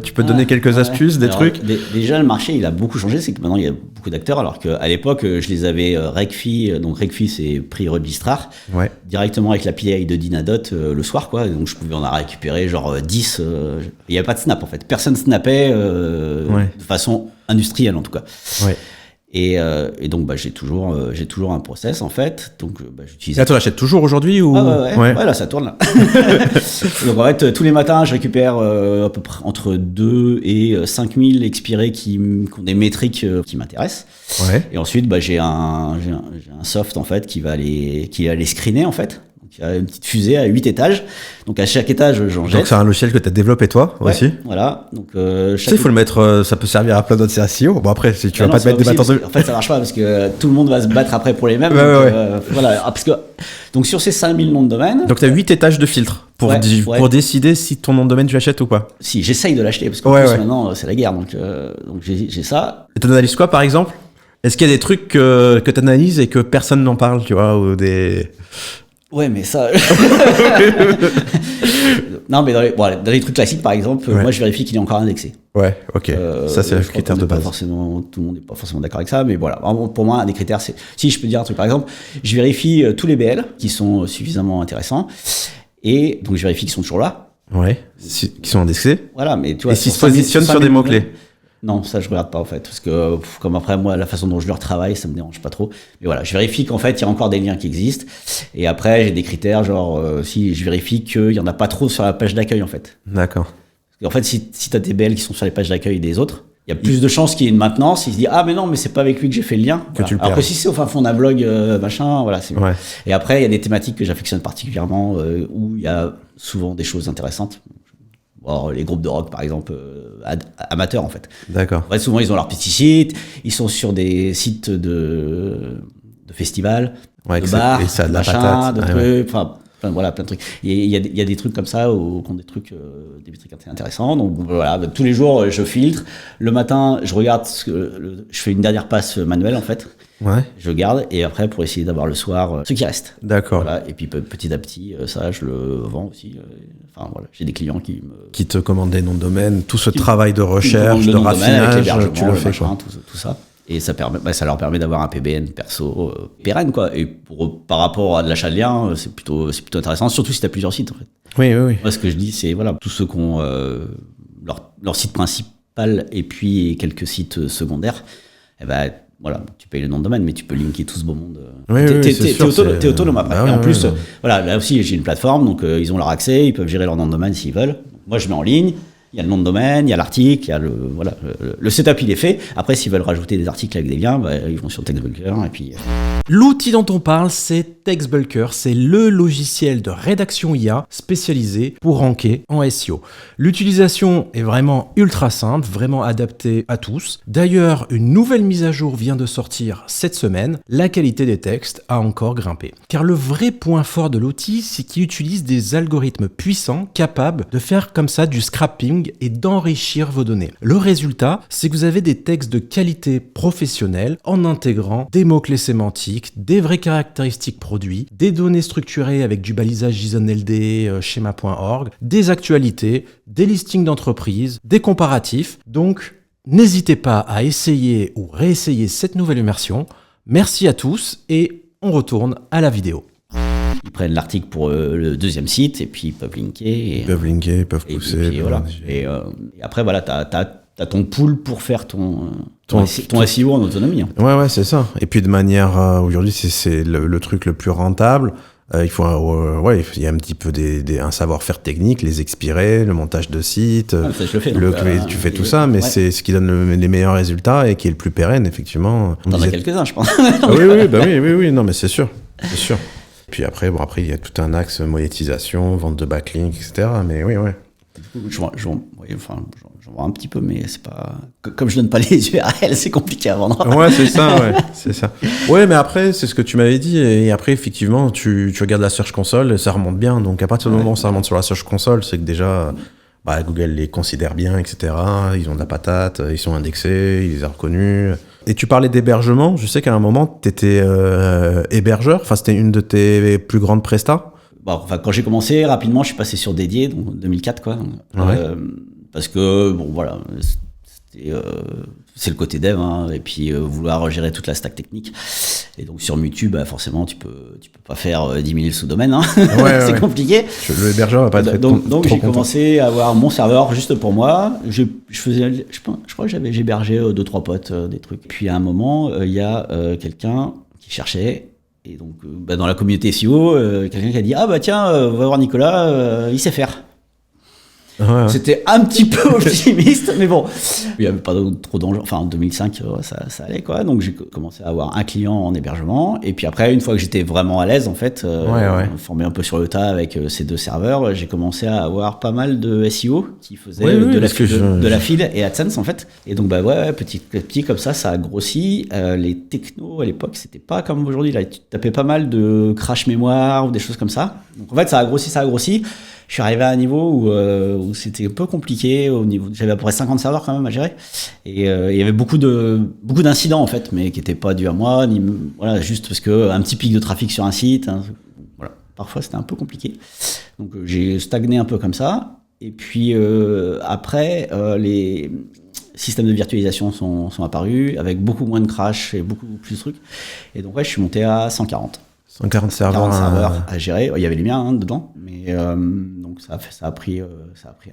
Tu peux donner quelques astuces, des trucs? Déjà, le marché, il a beaucoup changé. C'est que maintenant, il y a beaucoup d'acteurs. Alors qu'à l'époque, je les avais Regfi. Donc, Regfi, c'est prix registrar. Ouais. Directement avec l'API de Dynadot le soir, quoi. Donc, je pouvais en récupérer genre 10. Il n'y avait pas de snap, en fait. Personne snappait de façon industrielle, en tout cas. Ouais. Et donc, j'ai toujours un process, en fait. Donc, j'utilise. Là, tu l'achètes toujours aujourd'hui ou... Ouais, là, ça tourne, là. Donc, en fait, tous les matins, je récupère à peu près entre 2 et 5 000 expirés qui ont des métriques qui m'intéressent. Ouais. Et ensuite, j'ai un soft, en fait, qui va les screener, en fait. Il y a une petite fusée à 8 étages. Donc, à chaque étage, j'en jette. Donc, c'est un logiciel que tu as développé toi aussi. Voilà. Donc, il faut le mettre, ça peut servir à plein d'autres SEO. Bon, après, si tu vas pas te mettre des bâtons de... En fait, ça marche pas parce que tout le monde va se battre après pour les mêmes. Voilà. Parce que, donc, sur ces 5000 noms de domaine. Donc, tu as 8 étages de filtre pour décider si ton nom de domaine, tu l'achètes ou pas. Si, j'essaye de l'acheter parce qu'en plus, maintenant, c'est la guerre. Donc j'ai ça. Et tu analyses quoi, par exemple? Est-ce qu'il y a des trucs que tu analyses et que personne n'en parle, tu vois, ou des... Ouais, mais ça. Non, mais dans les trucs classiques, par exemple, moi, je vérifie qu'il est encore indexé. Ouais, ok. Ça, c'est le critère de base. Tout le monde n'est pas forcément d'accord avec ça, mais voilà. Pour moi, un des critères, c'est. Si je peux dire un truc, par exemple, je vérifie tous les BL qui sont suffisamment intéressants. Et donc, je vérifie qu'ils sont toujours là. Ouais, qui sont indexés. Voilà, mais tu vois. Et s'ils se positionnent sur des mots-clés. Non, ça je regarde pas en fait, parce que comme après moi la façon dont je leur travaille, ça me dérange pas trop. Mais voilà, je vérifie qu'en fait il y a encore des liens qui existent. Et après j'ai des critères genre si je vérifie qu'il y en a pas trop sur la page d'accueil en fait. D'accord. Parce qu'en fait si t'as des BL qui sont sur les pages d'accueil des autres, il y a plus de chances qu'il y ait une maintenance. Il se dit ah mais non mais c'est pas avec lui que j'ai fait le lien. Que tu le Alors perds. que si c'est au fin fond d'un blog machin, voilà. Ouais. Et après il y a des thématiques que j'affectionne particulièrement où il y a souvent des choses intéressantes. Bon, les groupes de rock par exemple amateurs en fait. D'accord. En fait, souvent ils ont leur petit site, ils sont sur des sites de festivals, Ouais, de bars, et ça a de la machin, patate. de Ouais, trucs, ouais. enfin voilà plein de trucs. Il y a des trucs comme ça qui ont des trucs intéressants. Donc voilà, tous les jours je filtre. Le matin je regarde je fais une dernière passe manuelle en fait. Ouais. Je garde et après pour essayer d'avoir le soir ce qui reste. D'accord. Voilà, et puis petit à petit ça je le vends aussi. Enfin voilà, j'ai des clients Qui te commandent des noms de domaine, tout ce Qui- travail de qui me recherche, commandent le de nom domaine avec raffinage, l'hébergement, tu le fais machin, quoi. tout ça. Et ça leur permet d'avoir un PBN perso pérenne quoi. Et par rapport à de l'achat de liens, c'est plutôt intéressant, surtout si tu as plusieurs sites en fait. Oui, oui, oui. Moi ce que je dis c'est voilà, tous ceux qui ont leur site principal et puis quelques sites secondaires, eh ben voilà, tu payes le nom de domaine, mais tu peux linker tout ce beau monde. Oui, oui, c'est sûr, T'es autonome après. Ah ouais, et en plus, ouais. voilà, là aussi, j'ai une plateforme, donc ils ont leur accès, ils peuvent gérer leur nom de domaine s'ils veulent. Moi, je mets en ligne, il y a le nom de domaine, il y a l'article, il y a le setup, il est fait. Après, s'ils veulent rajouter des articles avec des liens, bah, ils vont sur TextBulker et puis. L'outil dont on parle, c'est TextBulker. C'est le logiciel de rédaction IA spécialisé pour ranker en SEO. L'utilisation est vraiment ultra simple, vraiment adaptée à tous. D'ailleurs, une nouvelle mise à jour vient de sortir cette semaine. La qualité des textes a encore grimpé. Car le vrai point fort de l'outil, c'est qu'il utilise des algorithmes puissants capables de faire comme ça du scrapping et d'enrichir vos données. Le résultat, c'est que vous avez des textes de qualité professionnelle en intégrant des mots-clés sémantiques, des vraies caractéristiques produits, des données structurées avec du balisage JSON-LD, schema.org, des actualités, des listings d'entreprises, des comparatifs. Donc, n'hésitez pas à essayer ou réessayer cette nouvelle immersion. Merci à tous et on retourne à la vidéo. Ils prennent l'article pour le deuxième site et puis ils peuvent linker. Ils peuvent linker, ils peuvent et pousser. puis, voilà. Et après, voilà, t'as ton pool pour faire ton SEO en autonomie. Hein. Ouais, c'est ça. Et puis de manière, aujourd'hui, c'est le truc le plus rentable. Il faut, il y a un petit peu un savoir-faire technique, les expirer, le montage de sites, Ça, je le fais. tu fais tout ça, mais c'est ce qui donne les meilleurs résultats et qui est le plus pérenne, effectivement. T'en as quelques-uns, je pense. Ah oui, non, mais c'est sûr. Puis après, il y a tout un axe monétisation, vente de backlinks, etc. Mais oui. J'en vois un petit peu, mais c'est pas. Comme je donne pas les URL, c'est compliqué à vendre. Ouais, c'est ça. Ouais, mais après, c'est ce que tu m'avais dit. Et après, effectivement, tu regardes la Search Console, ça remonte bien. Donc, à partir du moment où ça remonte sur la Search Console, c'est que déjà, Google les considère bien, etc. Ils ont de la patate, ils sont indexés, ils les ont reconnus. Et tu parlais d'hébergement. Je sais qu'à un moment, tu étais hébergeur. Enfin, c'était une de tes plus grandes prestats. Quand j'ai commencé, rapidement, je suis passé sur dédié, donc 2004, quoi. Ouais. Parce que, c'est le côté dev, hein, et puis vouloir gérer toute la stack technique. Et donc sur YouTube, forcément, tu peux pas faire 10 000 sous-domaines, hein. C'est compliqué. Le hébergeur va pas être donc j'ai commencé à avoir mon serveur juste pour moi. Je crois que j'ai hébergé 2-3 potes, des trucs. Puis à un moment, il y a quelqu'un qui cherchait. Et donc, dans la communauté SEO, quelqu'un qui a dit « Ah bah tiens, va voir Nicolas, il sait faire ». Ouais. C'était un petit peu optimiste, mais bon, il n'y avait pas trop d'enjeux. Enfin, en 2005, ça allait, quoi. Donc, j'ai commencé à avoir un client en hébergement. Et puis après, une fois que j'étais vraiment à l'aise, en fait, formé un peu sur le tas avec ces 2 serveurs, j'ai commencé à avoir pas mal de SEO qui faisaient de la feed et AdSense, en fait. Et donc, petit à petit, comme ça a grossi. Les technos, à l'époque, c'était pas comme aujourd'hui. Là, tu tapais pas mal de crash mémoire ou des choses comme ça. Donc, en fait, ça a grossi. Je suis arrivé à un niveau où c'était un peu compliqué. J'avais à peu près 50 serveurs quand même à gérer. Et il y avait beaucoup d'incidents en fait, mais qui n'étaient pas dus à moi, juste parce que un petit pic de trafic sur un site. Hein, voilà. Parfois c'était un peu compliqué. Donc j'ai stagné un peu comme ça. Et puis après, les systèmes de virtualisation sont apparus avec beaucoup moins de crash et beaucoup plus de trucs. Et donc je suis monté à 140. 140 serveurs à gérer. Il y avait les miens dedans, mais donc donc ça a pris un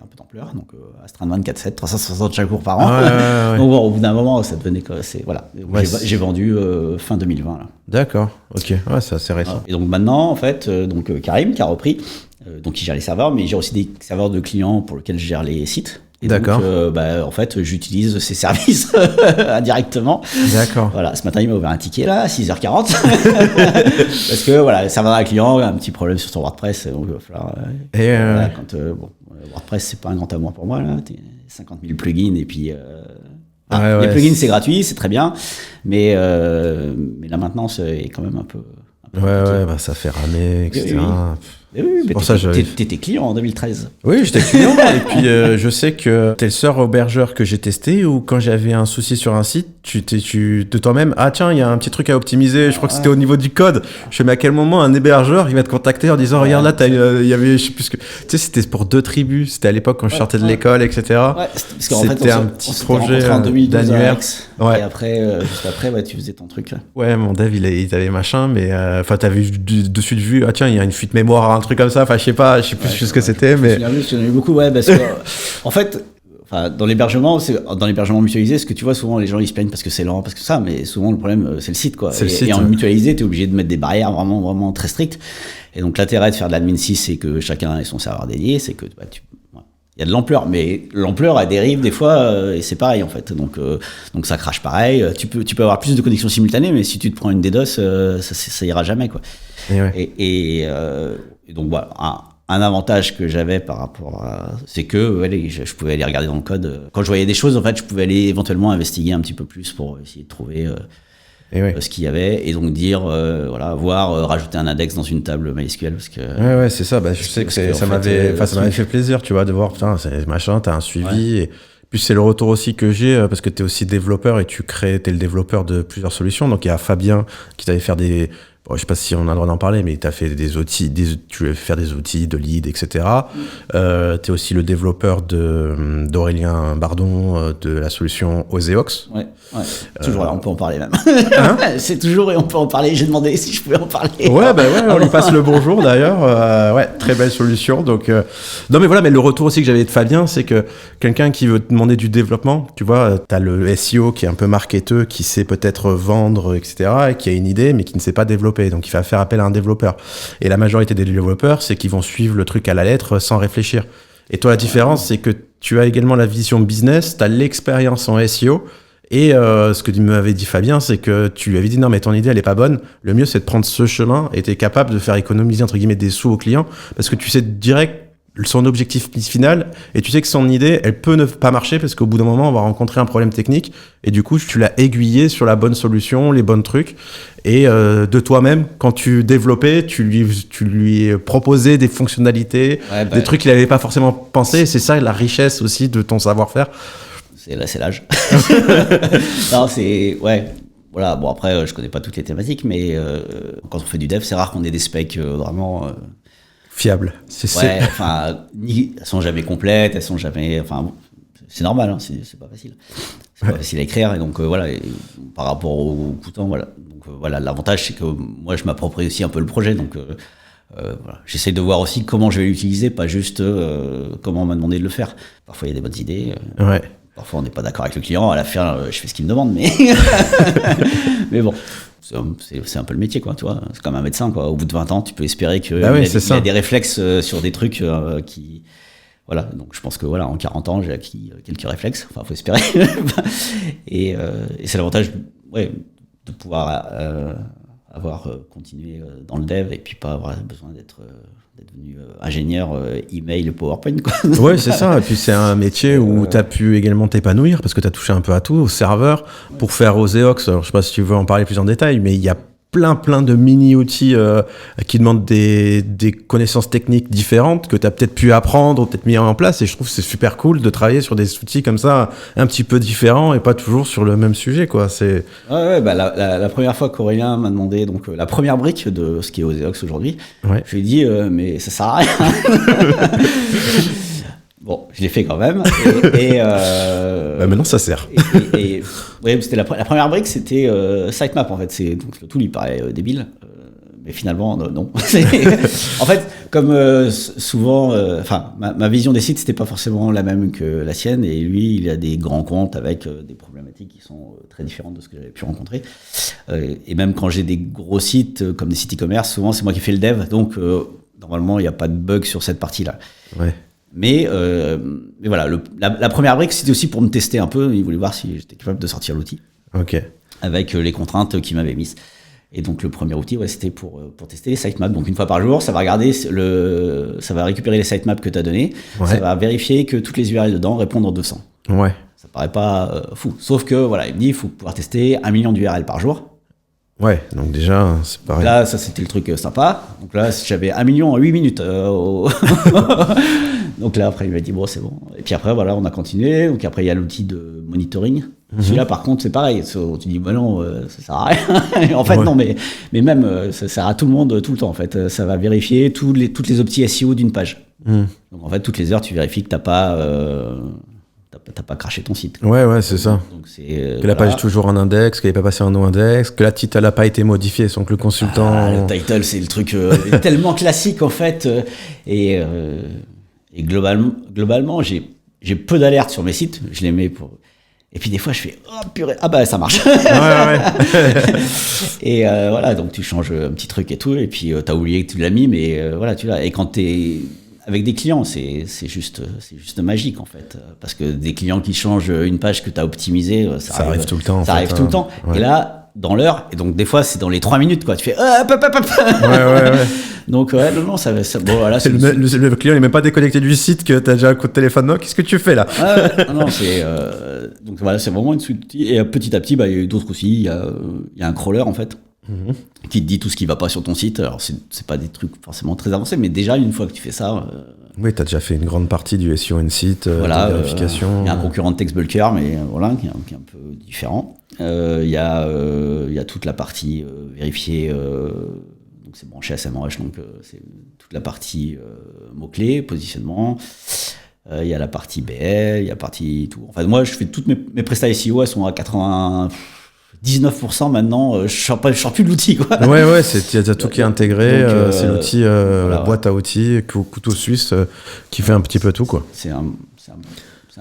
peu d'ampleur. Donc astreinte 24/7, 360 chaque jour par an. Ouais. Donc bon, au bout d'un moment, ça devenait voilà. Ouais, J'ai vendu fin 2020 là. D'accord, ok, ouais, c'est assez récent. Et donc maintenant, en fait, Karim qui a repris, donc il gère les serveurs, mais il gère aussi des serveurs de clients pour lesquels je gère les sites. Et D'accord. donc, en fait, j'utilise ces services indirectement. D'accord. Voilà, ce matin, il m'a ouvert un ticket là, à 6h40. Parce que voilà, ça va d'un client, un petit problème sur son WordPress. Donc, il va falloir, quand WordPress, c'est pas un grand amour pour moi là. 50 000 plugins et puis. Les plugins, c'est gratuit, c'est très bien, mais la maintenance est quand même un peu. Ouais, ça fait ramer, etc. Oui, mais pour ça, t'étais client en 2013. Oui, j'étais client. Et puis, je sais que t'es le seul hébergeur que j'ai testé où quand j'avais un souci sur un site, tu de toi-même, ah tiens, il y a un petit truc à optimiser. Je crois que c'était au niveau du code. Je sais, mais à quel moment un hébergeur, il va te contacter en disant, regarde là, il y avait, je sais plus que, tu sais, c'était pour 2 tribus. C'était à l'époque quand je sortais de l'école, etc. Ouais, parce qu'en fait, un petit projet en 2012 d'annuaire. Et après, juste après, tu faisais ton truc. Là. Ouais, mon dev, il avait machin, mais enfin, t'avais dessus de vue, ah tiens, il y a une fuite mémoire, un truc comme ça. Enfin, je sais plus ce que c'était, mais. J'en ai eu beaucoup, parce que, en fait, dans l'hébergement mutualisé, ce que tu vois, souvent, les gens, ils se plaignent parce que c'est lent, parce que ça, mais souvent, le problème, c'est le site, quoi. Et en mutualisé, t'es obligé de mettre des barrières vraiment, vraiment très strictes. Et donc, l'intérêt de faire de l'admin 6, c'est que chacun ait son serveur dédié, c'est que, il y a de l'ampleur, mais l'ampleur, elle dérive des fois, et c'est pareil, en fait. Donc ça crache pareil. Tu peux avoir plus de connexions simultanées, mais si tu te prends une DDoS, ça ira jamais, quoi. Et donc, voilà. Un avantage que j'avais par rapport à... C'est que je pouvais aller regarder dans le code. Quand je voyais des choses, en fait, je pouvais aller éventuellement investiguer un petit peu plus pour essayer de trouver ce qu'il y avait. Et donc dire, rajouter un index dans une table MySQL. Parce que, ouais, c'est ça. Je sais que ça m'avait fait plaisir, tu vois, de voir, putain, c'est machin, t'as un suivi. Et puis c'est le retour aussi que j'ai, parce que t'es aussi développeur et t'es le développeur de plusieurs solutions. Donc il y a Fabien qui t'avait fait des... Bon, je sais pas si on a le droit d'en parler, mais tu as fait des outils, tu veux faire des outils de lead, etc. Tu es aussi le développeur d'Aurélien Bardon de la solution Oseox. Ouais. Toujours là, on peut en parler même. C'est toujours, et on peut en parler. J'ai demandé si je pouvais en parler. On lui passe le bonjour d'ailleurs. Très belle solution. Donc, non, mais voilà, mais le retour aussi que j'avais de Fabien, c'est que quelqu'un qui veut te demander du développement, tu vois, tu as le SEO qui est un peu marketeux, qui sait peut-être vendre, etc., et qui a une idée, mais qui ne sait pas développer. Donc il va faire appel à un développeur. Et la majorité des développeurs, c'est qu'ils vont suivre le truc à la lettre sans réfléchir. Et toi, la différence, c'est que tu as également la vision business, tu as l'expérience en SEO. Et ce que m'avait dit Fabien, c'est que tu lui avais dit non, mais ton idée, elle est pas bonne. Le mieux, c'est de prendre ce chemin et tu es capable de faire économiser, entre guillemets, des sous au client parce que tu sais direct son objectif final et tu sais que son idée, elle peut ne pas marcher parce qu'au bout d'un moment, on va rencontrer un problème technique et du coup, tu l'as aiguillé sur la bonne solution, les bons trucs. Et de toi-même, quand tu développais, tu lui proposais des fonctionnalités, des trucs qu'il n'avait pas forcément pensé. Et c'est ça la richesse aussi de ton savoir-faire. C'est l'âge. Non, c'est... Ouais. Voilà, bon après, je connais pas toutes les thématiques, mais quand on fait du dev, c'est rare qu'on ait des specs vraiment... fiables. Elles sont jamais complètes, elles sont jamais... Enfin, c'est normal, hein, c'est pas facile. C'est pas facile à écrire, et donc par rapport au coûtant, voilà. Donc l'avantage, c'est que moi, je m'approprie aussi un peu le projet, donc j'essaie de voir aussi comment je vais l'utiliser, pas juste comment on m'a demandé de le faire. Parfois, il y a des bonnes idées. Parfois, on n'est pas d'accord avec le client. À la fin, je fais ce qu'il me demande, mais mais bon. C'est un peu le métier, quoi, tu vois. C'est comme un médecin, quoi. Au bout de 20 ans, tu peux espérer qu'il y a des réflexes sur des trucs qui... Voilà, donc je pense que en 40 ans, j'ai acquis quelques réflexes. Enfin, faut espérer. Et c'est l'avantage de pouvoir avoir continué dans le dev et puis pas avoir besoin d'être devenu ingénieur email PowerPoint, quoi. Ouais, c'est ça. Et puis c'est un métier où tu as pu également t'épanouir parce que tu as touché un peu à tout, au serveur, pour faire Oseox. Alors, je sais pas si tu veux en parler plus en détail, mais il y a plein de mini-outils qui demandent des connaissances techniques différentes que tu as peut-être pu apprendre ou peut-être mis en place. Et je trouve que c'est super cool de travailler sur des outils comme ça, un petit peu différents et pas toujours sur le même sujet, quoi. C'est... La première fois qu'Aurélien m'a demandé donc, la première brique de ce qui est Oseox aujourd'hui, je lui ai dit mais ça sert à rien. Bon, je l'ai fait quand même. Maintenant, ça sert. C'était la première brique, c'était sitemap en fait. Donc le tool il paraît débile, mais finalement, non. En fait, comme souvent, ma vision des sites, c'était pas forcément la même que la sienne. Et lui, il a des grands comptes avec des problématiques qui sont très différentes de ce que j'avais pu rencontrer. Et même quand j'ai des gros sites, comme des sites e-commerce, souvent, c'est moi qui fais le dev. Donc, normalement, il n'y a pas de bug sur cette partie-là. Ouais. Mais voilà, la première brique, c'était aussi pour me tester un peu. Il voulait voir si j'étais capable de sortir l'outil. Ok. Avec les contraintes qu'il m'avait mises. Et donc le premier outil, c'était pour tester les sitemaps. Donc une fois par jour, ça va regarder ça va récupérer les sitemaps que tu as donnés, ça va vérifier que toutes les URL dedans répondent en 200. Ouais. Ça paraît pas fou. Sauf que voilà, il me dit il faut pouvoir tester 1 million d'URL par jour. Ouais, donc déjà, c'est pareil. Là, ça c'était le truc sympa. Donc là, j'avais 1 million en 8 minutes. Donc là, après, il m'a dit bon, c'est bon. Et puis après, voilà, on a continué. Donc après, il y a l'outil de monitoring. Celui-là, par contre, c'est pareil. Tu dis, bah non, ça sert à rien. En fait, non, mais même, ça sert à tout le monde tout le temps. En fait, ça va vérifier toutes les optis SEO d'une page. Donc en fait, toutes les heures, tu vérifies que t'as pas craché ton site. Ouais, c'est ça. Donc, que la page est toujours en index, qu'elle n'est pas passée en no-index, que la titre n'a pas été modifiée sans que le consultant... le title, c'est le truc tellement classique, en fait. Et globalement, j'ai peu d'alertes sur mes sites. Je les mets pour... Et puis des fois, je fais « Oh purée, ah bah ça marche !» Et voilà, donc tu changes un petit truc et tout, et puis t'as oublié que tu l'as mis, mais voilà, tu l'as. Et quand t'es avec des clients, c'est juste magique en fait. Parce que des clients qui changent une page que t'as optimisée, ça arrive tout le temps. Ça arrive tout le temps. Ouais. Et là, dans l'heure, et donc des fois, c'est dans les 3 minutes, quoi. Tu fais hop. Ouais. Donc, non, ça bon, voilà. Le client, il n'est même pas déconnecté du site que tu as déjà un coup de téléphone. Non, qu'est-ce que tu fais là? Non, donc voilà, c'est vraiment une suite. Et petit à petit, il y a eu d'autres aussi. Il y a un crawler, en fait, qui te dit tout ce qui ne va pas sur ton site. Alors, c'est pas des trucs forcément très avancés, mais déjà, une fois que tu fais ça. Oui, tu as déjà fait une grande partie du SEO in site, voilà, de vérification. Il y a un concurrent de TextBulker, mais voilà, qui est un peu différent. Il y a toute la partie vérifiée. Donc c'est branché à SEMrush, donc c'est toute la partie mots-clés, positionnement. Il y a la partie BL, il y a la partie tout. Enfin, moi, je fais toutes mes prestats SEO, elles sont à 99% maintenant. Je sors plus de l'outil, quoi. Ouais, il y a tout qui est intégré. C'est l'outil, la boîte à outils, couteau suisse, qui fait un petit peu tout, quoi. C'est un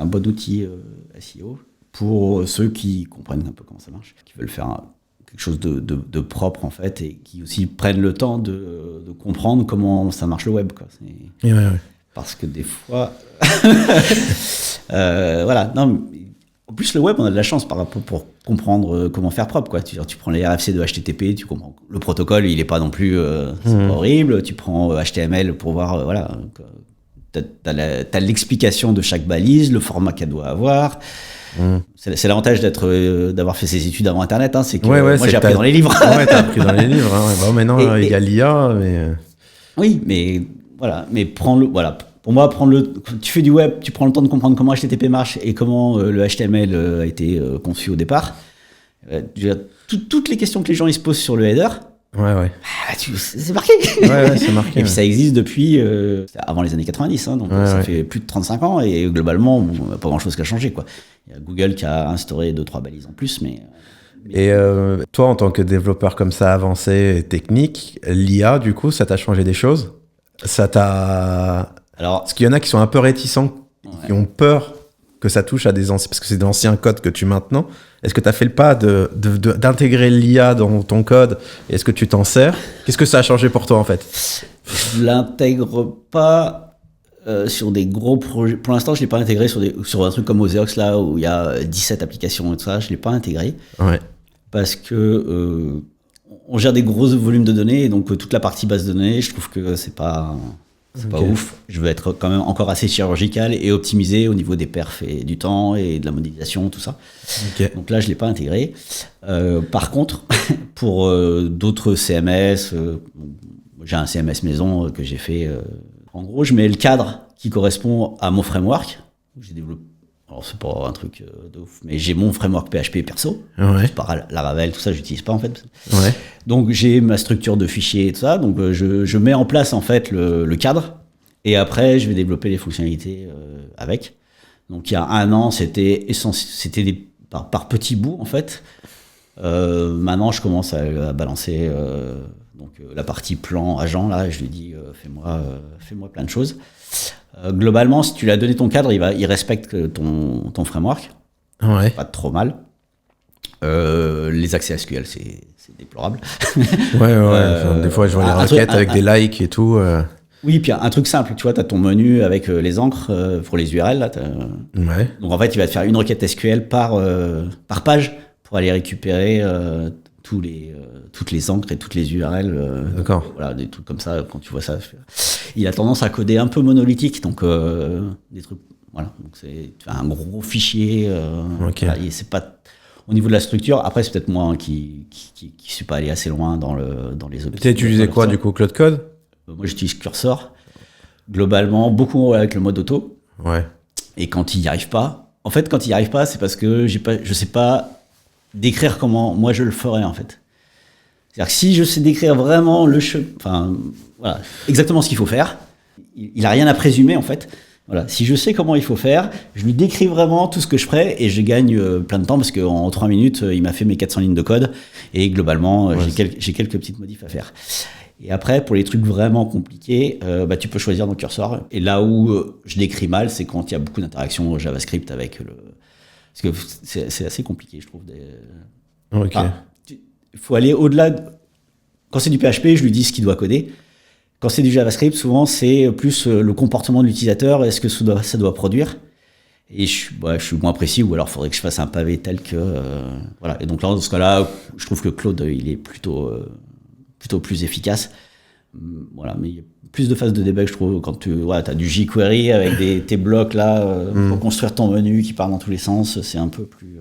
bon outil SEO pour ceux qui comprennent un peu comment ça marche, qui veulent faire quelque chose de propre en fait, et qui aussi prennent le temps de comprendre comment ça marche le web, quoi. Ouais. Parce que des fois voilà, non, en plus le web, on a de la chance pour comprendre comment faire propre, quoi. Tu prends les RFC de HTTP, tu comprends le protocole, il est pas non plus c'est pas horrible. Tu prends HTML pour voir voilà, t'as l'explication de chaque balise, le format qu'elle doit avoir. C'est l'avantage d'avoir fait ses études avant Internet, hein, c'est que moi j'ai appris dans les livres. Ouais, t'as appris dans les livres. Hein. Bon, maintenant il y a l'IA, mais oui, mais voilà, mais voilà. Pour moi, tu fais du web, tu prends le temps de comprendre comment HTTP marche et comment le HTML a été conçu au départ. Toutes les questions que les gens ils se posent sur le header. Ouais. C'est marqué. Ouais, c'est marqué. Et puis ça existe depuis avant les années 90, hein, donc ça fait plus de 35 ans et globalement, pas grand-chose qui a changé, quoi. Il y a Google qui a instauré 2-3 balises en plus, mais... Et toi, en tant que développeur comme ça avancé et technique, l'IA, du coup, ça t'a changé des choses? Ça t'a... Alors, parce qu'il y en a qui sont un peu réticents, qui ont peur que ça touche à des anciens... Parce que c'est d'anciens codes que tu maintenant. Est-ce que tu as fait le pas d'intégrer l'IA dans ton code? Est-ce que tu t'en sers? Qu'est-ce que ça a changé pour toi, en fait? Je l'intègre pas sur des gros projets. Pour l'instant, je l'ai pas intégré sur un truc comme Ozeox, là, où il y a 17 applications et tout ça. Je l'ai pas intégré. Ouais. Parce que on gère des gros volumes de données, et donc toute la partie base de données, je trouve que c'est pas ouf. Je veux être quand même encore assez chirurgical et optimisé au niveau des perfs et du temps et de la modélisation, tout ça. Donc là, je l'ai pas intégré. Par contre, pour d'autres CMS, j'ai un CMS maison que j'ai fait. En gros, je mets le cadre qui correspond à mon framework. J'ai développé. Alors, c'est pas un truc de ouf, mais j'ai mon framework PHP perso. Ouais. C'est pas Laravel, tout ça, j'utilise pas en fait. Ouais. Donc, j'ai ma structure de fichiers et tout ça. Donc, je mets en place en fait le cadre. Et après, je vais développer les fonctionnalités avec. Donc, il y a un an, c'était par petits bouts en fait. Maintenant, je commence à balancer la partie plan agent. Là, je lui dis fais-moi plein de choses. Globalement, si tu lui as donné ton cadre, il respecte ton framework. Ouais. Pas trop mal. Les accès SQL, c'est déplorable. Des fois, je vois les requêtes avec des likes et tout. Oui, puis un truc simple, tu vois, tu as ton menu avec les encres pour les URL. Là, Ouais. donc en fait, il va te faire une requête SQL par page pour aller récupérer toutes les encres et toutes les URL. D'accord. Voilà, des trucs comme ça, quand tu vois ça. Il a tendance à coder un peu monolithique, donc des trucs. Voilà, donc c'est un gros fichier. Ok. Voilà, et c'est pas. Au niveau de la structure, après, c'est peut-être moi qui suis pas allé assez loin dans les options. Tu utilisais quoi, du coup, Cloud Code? Moi, j'utilise Cursor. Globalement, beaucoup avec le mode auto. Ouais. Et quand il n'y arrive pas, c'est parce que je sais pas décrire comment moi je le ferais, en fait. C'est-à-dire que si je sais décrire vraiment voilà, exactement ce qu'il faut faire, il a rien à présumer, en fait. Voilà. Si je sais comment il faut faire, je lui décris vraiment tout ce que je ferais et je gagne plein de temps parce qu'en 3 minutes, il m'a fait mes 400 lignes de code et globalement, j'ai quelques petites modifs à faire. Et après, pour les trucs vraiment compliqués, tu peux choisir dans Cursor. Et là où je décris mal, c'est quand il y a beaucoup d'interactions JavaScript avec parce que c'est assez compliqué, je trouve. Ok. Il faut aller au-delà. Quand c'est du PHP, je lui dis ce qu'il doit coder. Quand c'est du JavaScript, souvent, c'est plus le comportement de l'utilisateur, est-ce que ça doit produire. Et je suis moins précis, ou alors il faudrait que je fasse un pavé tel que... voilà. Et donc là, dans ce cas-là, je trouve que Claude, il est plutôt plus efficace. Voilà, mais il y a plus de phases de debug, je trouve, quand tu as du jQuery avec tes blocs là, pour construire ton menu qui part dans tous les sens, c'est un peu plus...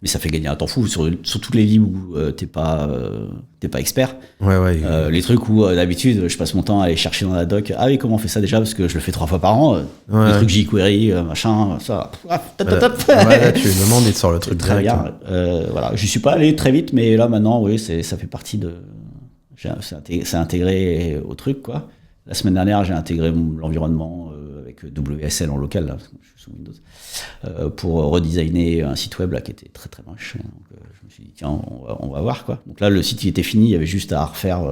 Mais ça fait gagner un temps fou sur toutes les livres où t'es pas expert. Ouais. Les trucs où d'habitude je passe mon temps à aller chercher dans la doc. Ah oui, comment on fait ça déjà, parce que je le fais 3 fois par an. Les trucs jQuery, machin, ça. Tu lui demandes, il te sort le truc très bien. Voilà, je suis pas allé très vite, mais là maintenant, oui, ça fait partie de. C'est intégré au truc, quoi. La semaine dernière, j'ai intégré l'environnement avec WSL en local, là, parce que je suis sous Windows, pour redesigner un site web là, qui était très très moche. Donc, je me suis dit, tiens, on va voir, quoi. Donc là, le site il était fini, il y avait juste à refaire.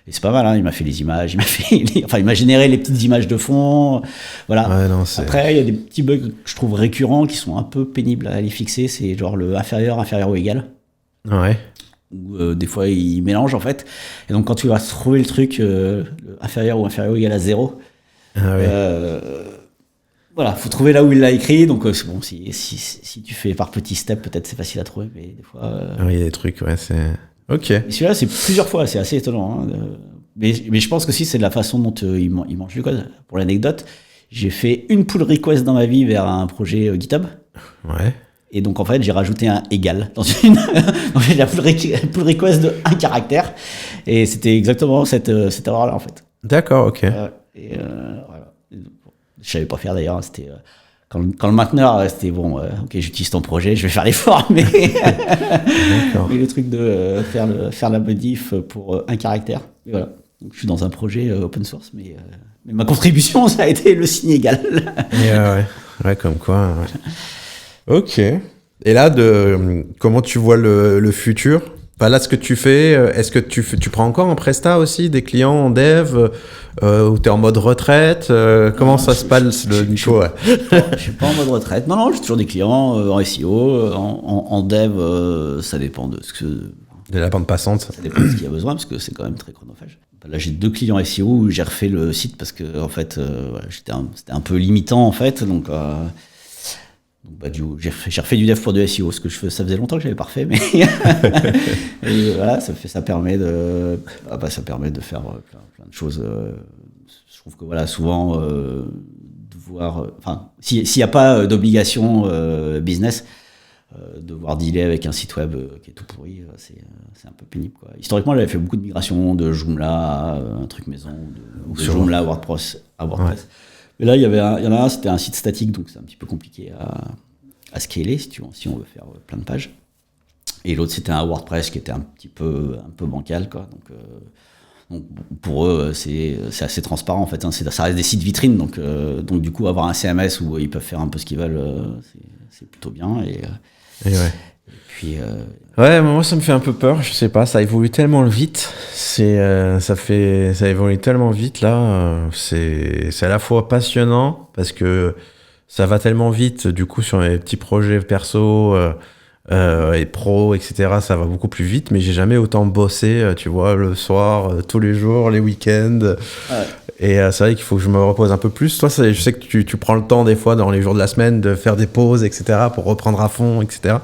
Et c'est pas mal, hein, il m'a fait les images, il m'a généré les petites images de fond. Voilà. Ouais, non, après, il y a des petits bugs que je trouve récurrents qui sont un peu pénibles à aller fixer. C'est genre le inférieur ou égal. Ouais. Où des fois il mélange en fait, et donc quand tu vas trouver le truc inférieur ou égal à 0, voilà, faut trouver là où il l'a écrit. Donc bon, si tu fais par petits steps, peut-être c'est facile à trouver, mais des fois oui, il y a des trucs, ouais, c'est ok. Et celui-là, c'est plusieurs fois, c'est assez étonnant, hein, mais je pense que si c'est de la façon dont il mange le code. Pour l'anecdote, j'ai fait une pull request dans ma vie vers un projet GitHub. Ouais. Et donc, en fait, j'ai rajouté un égal dans une. Donc, j'ai la pull request de 1 caractère. Et c'était exactement cette erreur-là, en fait. D'accord, ok. Voilà. Je savais pas faire d'ailleurs. C'était. Quand le mainteneur, c'était bon, ok, j'utilise ton projet, je vais faire l'effort, mais. Mais le truc de faire la modif pour 1 caractère. Et voilà. Donc, je suis dans un projet open source, mais ma contribution, ça a été le signe égal. Ouais, comme quoi. Ouais. Ok. Et là, comment tu vois le futur? Enfin, là, ce que tu fais, est-ce que tu prends encore en presta aussi des clients en dev ou t'es en mode retraite? Comment ça se passe le Nico? Je suis pas en mode retraite. Non, j'ai toujours des clients en SEO, en dev. Ça dépend de de la bande passante. Ça dépend de ce qu'il y a besoin, parce que c'est quand même très chronophage. Là, j'ai 2 clients SEO où j'ai refait le site parce que en fait, c'était un peu limitant en fait, donc. J'ai refait du dev pour du SEO, ce que ça faisait longtemps que je n'avais pas refait, mais et voilà, ça permet de faire plein de choses. Je trouve que voilà, souvent de voir, enfin, s'il n'y a pas d'obligation business, devoir dealer avec un site web qui est tout pourri, c'est un peu pénible, quoi. Historiquement, j'avais fait beaucoup de migrations de Joomla à un truc maison, de Joomla à WordPress. Ouais. Mais là, il y en a un, c'était un site statique, donc c'est un petit peu compliqué à scaler si on veut faire plein de pages. Et l'autre, c'était un WordPress qui était un peu bancal, quoi. Donc pour eux, c'est assez transparent en fait. Hein. Ça reste des sites vitrines, donc du coup avoir un CMS où ils peuvent faire un peu ce qu'ils veulent, c'est plutôt bien. Puis, Ouais, moi ça me fait un peu peur, je sais pas, ça évolue tellement vite, ça évolue tellement vite là, c'est à la fois passionnant parce que ça va tellement vite, du coup sur mes petits projets perso et pro, etc., ça va beaucoup plus vite, mais j'ai jamais autant bossé, tu vois, le soir, tous les jours, les week-ends. Et c'est vrai qu'il faut que je me repose un peu plus. Toi, je sais que tu prends le temps des fois dans les jours de la semaine de faire des pauses, etc., pour reprendre à fond, etc.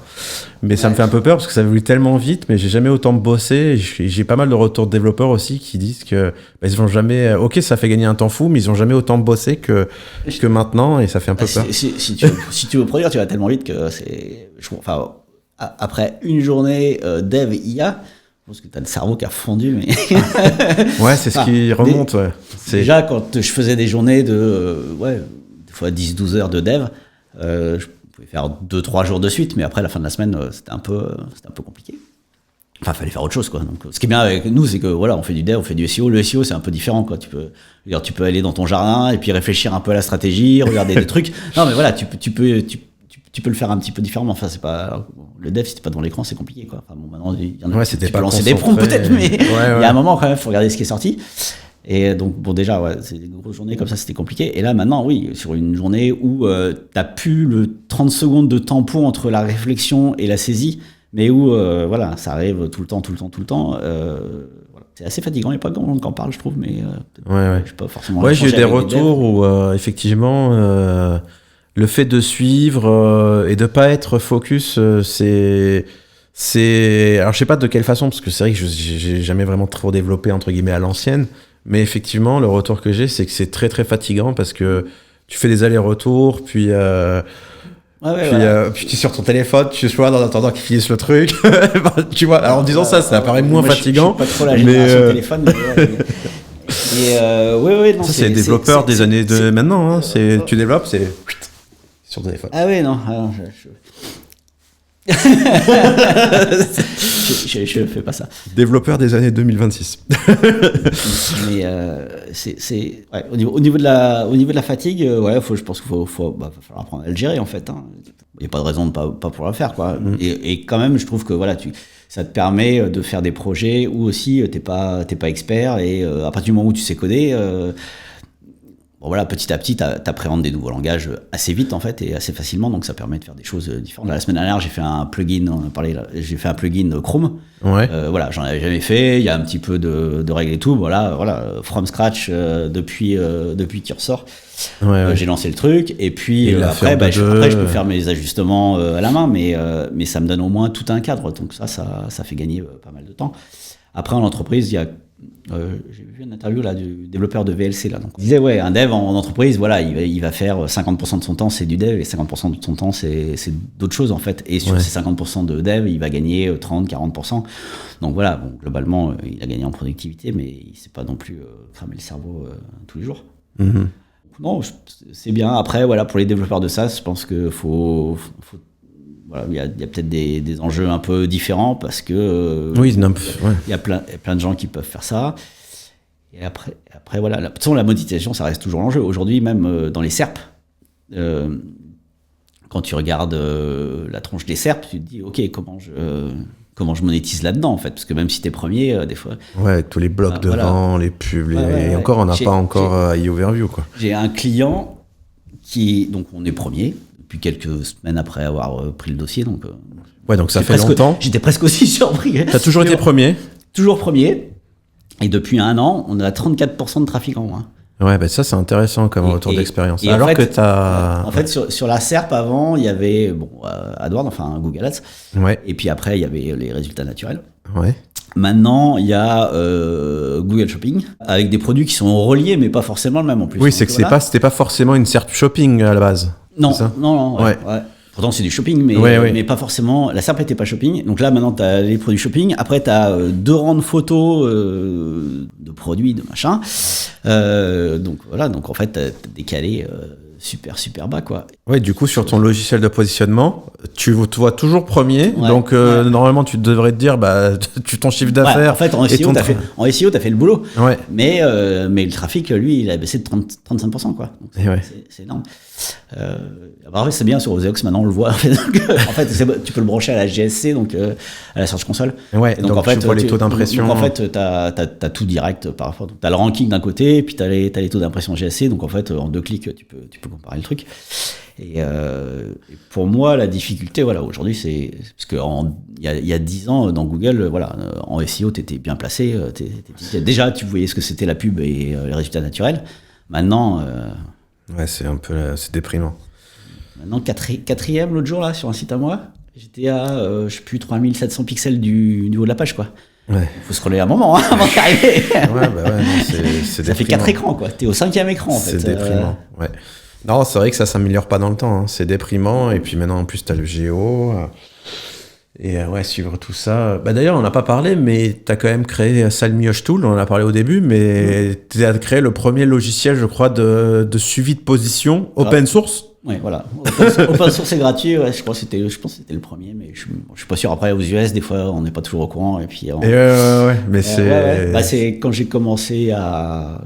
Mais ça me fait un peu peur parce que ça évolue tellement vite, mais j'ai jamais autant bossé. J'ai pas mal de retours de développeurs aussi qui disent que ils ont jamais. Ok, ça fait gagner un temps fou, mais ils ont jamais autant bossé que maintenant, et ça fait un peu peur. Si tu veux produire, tu vas tellement vite que enfin, après une journée dev IA, je pense que tu as le cerveau qui a fondu. Mais ouais, c'est ce qui remonte. Ouais. Déjà, quand je faisais des journées de des fois 10-12 heures de dev, je pouvais faire 2-3 jours de suite, mais après la fin de la semaine, c'était un peu compliqué. Enfin, fallait faire autre chose, quoi. Donc, ce qui est bien avec nous, c'est que voilà, on fait du dev, on fait du SEO. Le SEO, c'est un peu différent, quoi. Tu peux aller dans ton jardin et puis réfléchir un peu à la stratégie, regarder des trucs. Non, mais voilà, tu peux le faire un petit peu différemment. Enfin, c'est pas le dev, si t'es pas devant l'écran, c'est compliqué, quoi. Enfin, bon, maintenant, il y en a, tu peux lancer des prompts peut-être, mais il y a un moment quand même, faut regarder ce qui est sorti. Et donc, bon, déjà, ouais, c'est des grosses journées comme ça, c'était compliqué. Et là, maintenant, oui, sur une journée où t'as plus le 30 secondes de tampon entre la réflexion et la saisie, mais où, voilà, ça arrive tout le temps. Voilà. C'est assez fatigant, il n'y a pas grand monde qui en parle, je trouve, mais je suis pas forcément. Ouais, j'ai eu des retours où, effectivement, le fait de suivre et de pas être focus, alors je sais pas de quelle façon, parce que c'est vrai que j'ai jamais vraiment trop développé entre guillemets à l'ancienne, mais effectivement le retour que j'ai, c'est que c'est très très fatigant parce que tu fais des allers-retours, puis puis tu es sur ton téléphone, tu vois, en attendant qu'ils finissent le truc. Tu vois, alors en disant ça paraît moins fatigant. Je suis pas trop la génération téléphone, mais non, ça c'est les développeurs des années de maintenant, hein. Tu développes, c'est sur ton téléphone. Ah ouais, non, je fais pas ça. Développeur des années 2026. Mais ouais, au niveau de la fatigue, je pense qu'il va falloir apprendre à le gérer en fait. Hein. Il n'y a pas de raison de pas pouvoir le faire, quoi. Et quand même, je trouve que voilà, ça te permet de faire des projets où aussi t'es pas expert, et à partir du moment où tu sais coder. Bon voilà, petit à petit, t'appréhendes des nouveaux langages assez vite en fait et assez facilement, donc ça permet de faire des choses différentes. La semaine dernière, j'ai fait un plugin, j'ai fait un plugin Chrome. Ouais. Voilà, j'en avais jamais fait. Il y a un petit peu de règles et tout. Voilà, from scratch depuis Cursor. Ouais. J'ai lancé le truc et puis après, je peux faire mes ajustements à la main, mais ça me donne au moins tout un cadre. Donc ça fait gagner pas mal de temps. Après, en entreprise, il y a j'ai vu une interview là du développeur de VLC là. Donc, il disait un dev en entreprise, voilà, il va faire 50% de son temps c'est du dev et 50% de son temps c'est d'autres choses en fait. Et sur ces 50% de dev, il va gagner 30-40%. Donc voilà, bon, globalement, il a gagné en productivité, mais il s'est pas non plus cramé le cerveau tous les jours. Mm-hmm. Non, c'est bien. Après, voilà, pour les développeurs de SaaS, je pense que voilà, il y a peut-être des enjeux un peu différents parce que il y a plein de gens qui peuvent faire ça. Et après voilà, de toute façon, la monétisation, ça reste toujours l'enjeu. Aujourd'hui, même dans les SERP, quand tu regardes la tronche des SERP, tu te dis, ok, comment je monétise là-dedans en fait, parce que même si t'es premier, des fois. Ouais, tous les blocs devant, les pubs, et encore, on n'a pas encore e-overview quoi. J'ai un client donc on est premier. Depuis quelques semaines après avoir pris le dossier. Donc, donc ça fait longtemps. J'étais presque aussi surpris. T'as toujours été premier ? Toujours premier. Et depuis 1 an, on a 34% de trafic en moins. Ouais, ça c'est intéressant comme retour d'expérience. Alors en fait, que t'as... En fait, sur la SERP avant, il y avait AdWords, enfin Google Ads. Ouais. Et puis après, il y avait les résultats naturels. Ouais. Maintenant, il y a Google Shopping, avec des produits qui sont reliés, mais pas forcément le même en plus. Oui, c'est que c'était pas forcément une SERP shopping à la base. Non. Ouais. Pourtant, c'est du shopping, mais pas forcément. La SERP n'était pas shopping. Donc là, maintenant, tu as les produits shopping. Après, tu as 2 rangs de photos de produits, de machin. Donc voilà. Donc en fait, tu as décalé super bas, quoi. Ouais, du coup, sur ton logiciel de positionnement, tu te vois toujours premier. Ouais, donc, normalement, tu devrais te dire, bah, ton chiffre d'affaires. Ouais, en fait, en SEO, t'as fait le boulot. Ouais. Mais le trafic, lui, il a baissé de 35%, quoi. Donc, c'est énorme. Après, c'est bien sur OSEOX, maintenant, on le voit. En fait, tu peux le brancher à la GSC, donc à la Search Console. Ouais, donc en fait, tu vois les taux d'impression. Donc, en fait, t'as tout direct par rapport. T'as le ranking d'un côté, puis t'as les taux d'impression GSC. Donc, en fait, en 2 clics, tu peux comparer le truc. Et pour moi, la difficulté, voilà, aujourd'hui, c'est parce que il y a 10 ans dans Google, voilà, en SEO, t'étais bien placé. Déjà, tu voyais ce que c'était la pub et les résultats naturels. Maintenant, ouais, c'est déprimant. Maintenant, quatrième l'autre jour là sur un site à moi, j'étais à je sais plus 3700 pixels du niveau de la page, quoi. Ouais. Faut scroller un moment avant d'arriver. Ouais, bah ouais, non, c'est ça fait 4 écrans, quoi. T'es au 5e écran, en fait. C'est déprimant, ouais. Non, c'est vrai que ça s'ameillore pas dans le temps, hein. C'est déprimant, et puis maintenant, en plus, t'as le géo. Et ouais, suivre tout ça. Bah d'ailleurs, on n'a pas parlé, mais t'as quand même créé Salmioche Tool, on en a parlé au début, mais t'as créé le premier logiciel, je crois, de suivi de position open source. Ouais, voilà. Open source, c'est gratuit. Ouais, je pense que c'était le premier, mais je suis pas sûr. Après, aux US, des fois, on n'est pas toujours au courant. Et puis, mais c'est. Ouais. Bah, c'est quand j'ai commencé à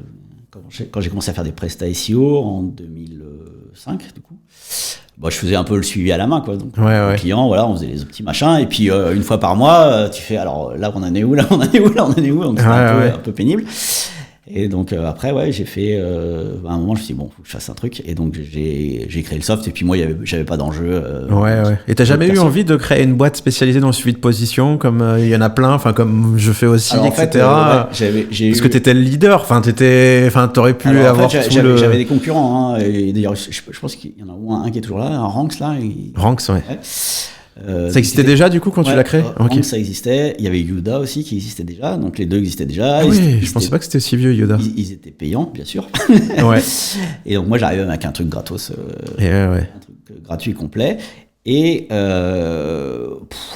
faire des prestats SEO en 2005, du coup. Bah, je faisais un peu le suivi à la main, quoi. Donc, le client, voilà, on faisait les petits machins. Et puis, une fois par mois, tu fais, alors là, on en est où, là, on en est où, là, on en est où. Donc, c'était un peu pénible. Et donc après, ouais, j'ai fait à un moment, je me suis dit bon, faut que je fasse un truc, et donc j'ai créé le soft, et puis moi j'avais pas d'enjeu. Ouais. Et t'as jamais eu envie de créer une boîte spécialisée dans le suivi de position, comme il y en a plein, enfin comme je fais aussi, alors, etc. Parce que t'étais le leader, enfin t'aurais pu avoir. J'avais des concurrents, hein, et d'ailleurs je pense qu'il y en a au moins un qui est toujours là, un Ranks là. Ranks, ouais. Ça existait déjà du coup quand tu l'as créé? Okay. Ça existait. Il y avait Yoda aussi qui existait déjà, donc les deux existaient déjà. Ah oui, je pensais pas que c'était si vieux Yoda. Ils étaient payants, bien sûr. Ouais. Et donc moi j'arrivais avec un truc gratos, un truc gratuit complet. Et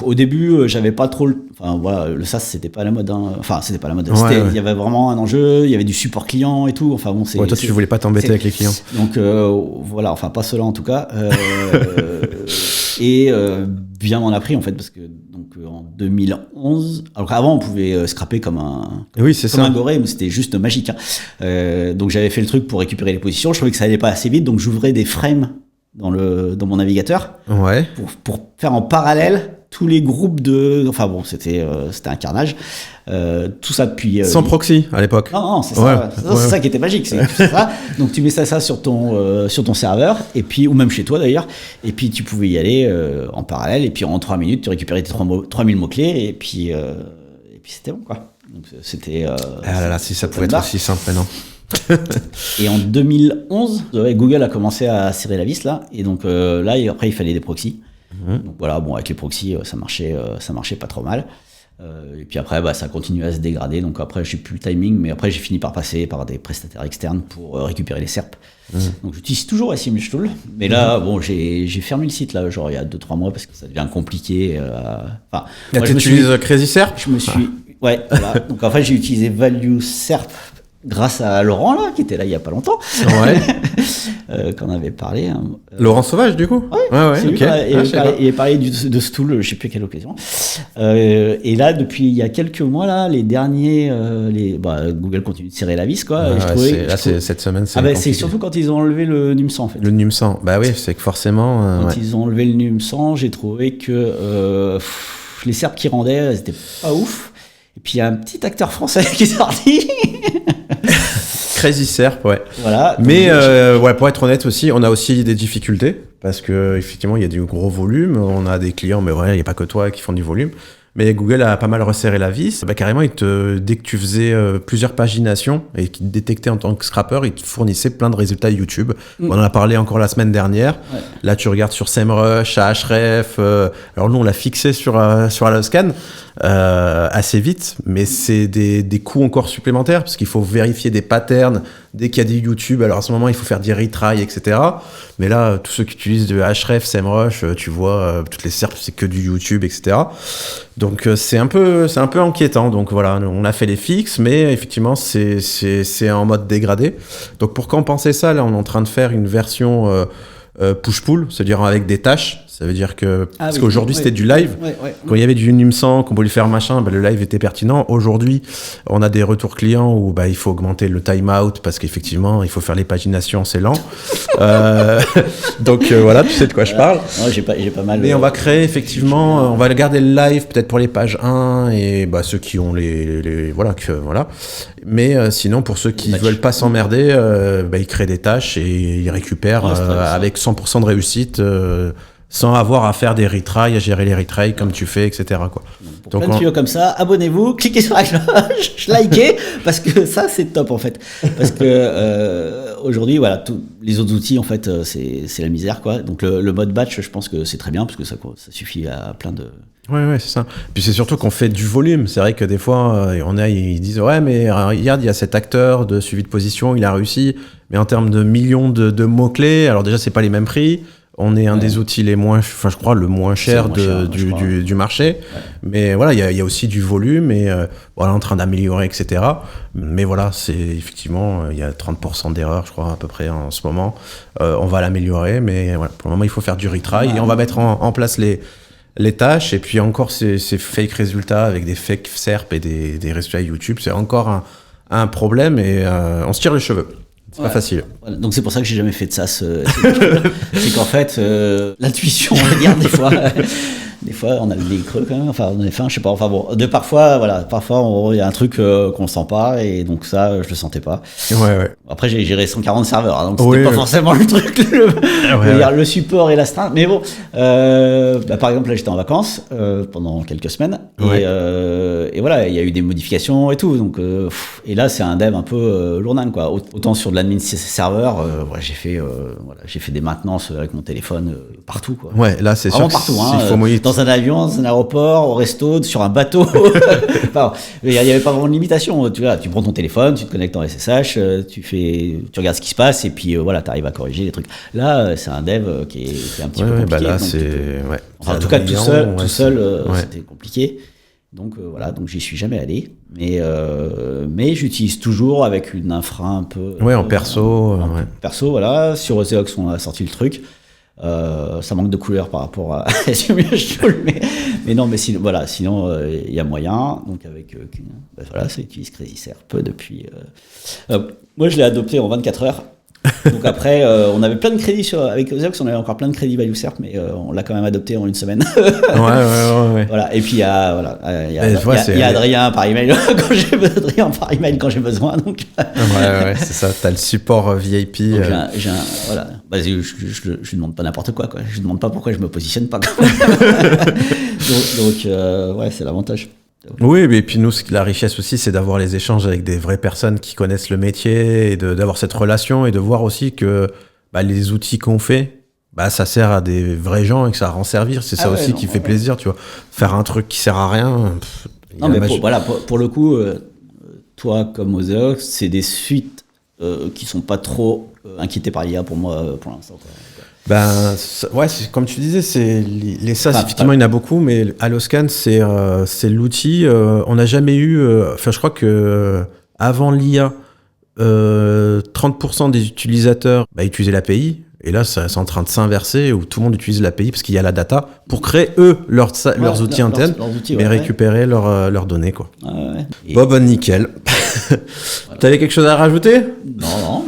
au début j'avais pas trop, enfin voilà, le SaaS c'était pas la mode, hein. Enfin c'était pas la mode. Il y avait vraiment un enjeu, il y avait du support client et tout. Enfin bon, toi tu voulais pas t'embêter avec les clients. Donc voilà, enfin pas cela en tout cas. Et bien m'en a pris en fait, parce que donc en 2011, alors avant on pouvait scraper comme un goré, mais c'était juste magique, hein. Donc j'avais fait le truc pour récupérer les positions, je trouvais que ça allait pas assez vite, donc j'ouvrais des frames dans mon navigateur, pour faire en parallèle tous les groupes enfin bon, c'était un carnage, tout ça depuis sans proxy à l'époque. Non, c'est ça, c'est ça qui était magique, c'est ça. Donc tu mets ça sur ton serveur, et puis ou même chez toi d'ailleurs, et puis tu pouvais y aller en parallèle, et puis en 3 minutes tu récupérais tes 3000 mots clés, et puis c'était bon, quoi. Donc c'était ah là là, si ça pouvait être aussi simple maintenant. Et en 2011, Google a commencé à serrer la vis là, et donc là après il fallait des proxys. Donc voilà, bon, avec les proxys ça marchait pas trop mal, et puis après ça a continué à se dégrader, donc après j'ai plus le timing, mais après j'ai fini par passer par des prestataires externes pour récupérer les SERP. Donc j'utilise toujours Salmioche Tool, mais là bon, j'ai fermé le site là, genre il y a 2-3 mois, parce que ça devient compliqué. Enfin, tu utilises Crazy SERP? Ouais, voilà. Donc en fait j'ai utilisé Value SERP grâce à Laurent là, qui était là il y a pas longtemps, qu'on avait parlé, hein. Laurent Sauvage du coup. Il parlait de ce tool, je sais plus à quelle occasion, et là depuis il y a quelques mois là, les derniers Google continue de serrer la vis, quoi. Cette semaine c'est surtout quand ils ont enlevé le num 100 en fait. Le num 100, bah oui, c'est que forcément quand ils ont enlevé le num 100, j'ai trouvé que les SERP qui rendaient, c'était pas ouf. Et puis il y a un petit acteur français qui est sorti. Crazy SERP, ouais. Voilà. Mais pour être honnête aussi, on a aussi des difficultés, parce que effectivement il y a du gros volume, on a des clients, mais il n'y a pas que toi qui font du volume. Mais Google a pas mal resserré la vis. Carrément, dès que tu faisais plusieurs paginations et qu'il te détectait en tant que scrapper, il te fournissait plein de résultats YouTube. On en a parlé encore la semaine dernière. Ouais. Là, tu regardes sur SEMrush, Ahref. Alors nous, on l'a fixé sur Aloscan assez vite, mais c'est des coûts encore supplémentaires, parce qu'il faut vérifier des patterns dès qu'il y a des YouTube. Alors à ce moment, il faut faire des retry, etc. Mais là, tous ceux qui utilisent de Ahref, SEMrush, tu vois, toutes les SERP, c'est que du YouTube, etc. Donc c'est un peu inquiétant. Donc voilà, on a fait les fixes, mais effectivement c'est en mode dégradé. Donc pour compenser ça, là on est en train de faire une version push-pull, c'est-à-dire avec des tâches. Ça veut dire que parce qu'aujourd'hui c'était du live. Quand il y avait du NUM100, qu'on voulait faire machin, le live était pertinent. Aujourd'hui, on a des retours clients où il faut augmenter le time-out parce qu'effectivement il faut faire les paginations, c'est lent. Donc voilà, tu sais de quoi je parle. Ouais, j'ai pas mal. Mais on va créer effectivement, on va garder le live peut-être pour les pages 1 et ceux qui ont les voilà. Mais sinon pour ceux qui veulent pas s'emmerder, ils créent des tâches et ils récupèrent avec 100% de réussite. Sans avoir à faire des retries, à gérer les retries comme tu fais, etc. Quoi. Pour donc plein de tuyaux comme ça, abonnez-vous, cliquez sur la cloche, likez, parce que ça c'est top en fait. Parce que aujourd'hui, voilà, tous les autres outils en fait, c'est la misère quoi. Donc le mode batch, je pense que c'est très bien parce que ça suffit à plein de. Ouais, c'est ça. Puis c'est surtout qu'on fait du volume. C'est vrai que des fois, ils disent ouais, mais regarde, il y a cet acteur de suivi de position, il a réussi, mais en termes de millions de mots clés, alors déjà c'est pas les mêmes prix. On est un des outils les moins, je crois, le moins cher du marché. Ouais. Mais voilà, il y a aussi du volume et voilà, en train d'améliorer, etc. Mais voilà, c'est effectivement, il y a 30% d'erreurs, je crois, à peu près en ce moment. On va l'améliorer, mais voilà, pour le moment, il faut faire du retry et on va mettre en place les tâches. Et puis encore, ces fake résultats avec des fake SERP et des résultats YouTube, c'est encore un problème et on se tire les cheveux. C'est pas facile. Voilà. Donc c'est pour ça que j'ai jamais fait de SaaS. C'est qu'en fait, l'intuition, on va dire, des fois, on a le nez creux quand même. Enfin, on est fin, je sais pas. Enfin bon, parfois, il y a un truc qu'on sent pas et donc ça, je le sentais pas. Ouais. Après, j'ai géré 140 serveurs, donc c'était pas forcément le truc, le support et l'astreinte. Mais bon, par exemple, là, j'étais en vacances pendant quelques semaines et voilà, il y a eu des modifications et tout. Donc, et là, c'est un dev un peu lourdingue, quoi. Autant sur de l'admin serveur, j'ai fait des maintenances avec mon téléphone partout, quoi. Ouais, là, c'est sûr. Partout, dans un avion, dans un aéroport, au resto, sur un bateau. Enfin, il n'y avait pas vraiment de limitation. Tu prends ton téléphone, tu te connectes en SSH, tu regardes ce qui se passe et puis voilà, tu arrives à corriger les trucs. Là, c'est un dev qui est un petit peu compliqué. Là, en tout cas, tout seul, c'était compliqué. Donc voilà, donc j'y suis jamais allé, mais j'utilise toujours avec une infra un peu. En perso. Perso, voilà. Sur Oseox, on a sorti le truc. Ça manque de couleur par rapport à mais non, mais sinon voilà, sinon il y a moyen. Donc avec voilà, ça utilise CrazySerp depuis. Moi, je l'ai adopté en 24 heures. Donc après, on avait plein de crédits avec Oseox, on avait encore plein de crédits ValueSerp, mais on l'a quand même adopté en une semaine. Ouais. Voilà. Et puis il y a Adrien par email quand j'ai besoin. Donc. Ouais, c'est ça. T'as le support VIP. Donc voilà. Je lui demande pas n'importe quoi. Je lui demande pas pourquoi je me positionne pas. donc c'est l'avantage. Oui, et puis nous, la richesse aussi, c'est d'avoir les échanges avec des vraies personnes qui connaissent le métier et d'avoir cette relation et de voir aussi que les outils qu'on fait, ça sert à des vrais gens et que ça rend servir. C'est ça aussi qui fait plaisir, tu vois. Faire un truc qui sert à rien. Non, mais pour le coup, toi comme Oseox, c'est des suites qui sont pas trop inquiétés par l'IA pour moi pour l'instant, quoi. Comme tu disais, c'est les SaaS, effectivement, il y en a beaucoup, mais Alloscan, c'est l'outil. On n'a jamais eu. Je crois que avant l'IA, 30% des utilisateurs utilisaient l'API. Et là, c'est en train de s'inverser où tout le monde utilise l'API parce qu'il y a la data pour créer leurs outils internes, mais récupérer leurs données, quoi. Nickel. T'avais quelque chose à rajouter ? Non.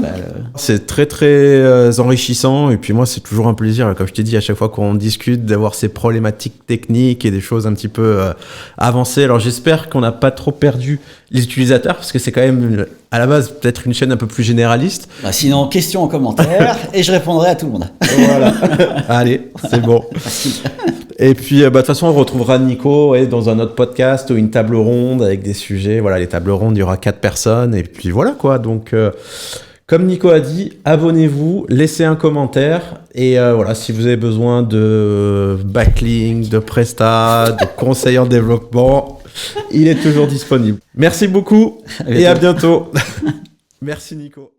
C'est très très enrichissant et puis moi c'est toujours un plaisir, comme je t'ai dit, à chaque fois qu'on discute, d'avoir ces problématiques techniques et des choses un petit peu avancées. Alors j'espère qu'on n'a pas trop perdu les utilisateurs parce que c'est quand même à la base peut-être une chaîne un peu plus généraliste. Sinon, questions en commentaire et je répondrai à tout le monde. Voilà. Allez, c'est bon. Et puis, de toute façon, on retrouvera Nico dans un autre podcast ou une table ronde avec des sujets. Voilà, les tables rondes, il y aura 4 personnes. Et puis voilà, quoi. Donc, comme Nico a dit, abonnez-vous, laissez un commentaire. Et voilà, si vous avez besoin de backlink, de prestat, de conseils en développement, il est toujours disponible. Merci beaucoup et à bientôt. Merci, Nico.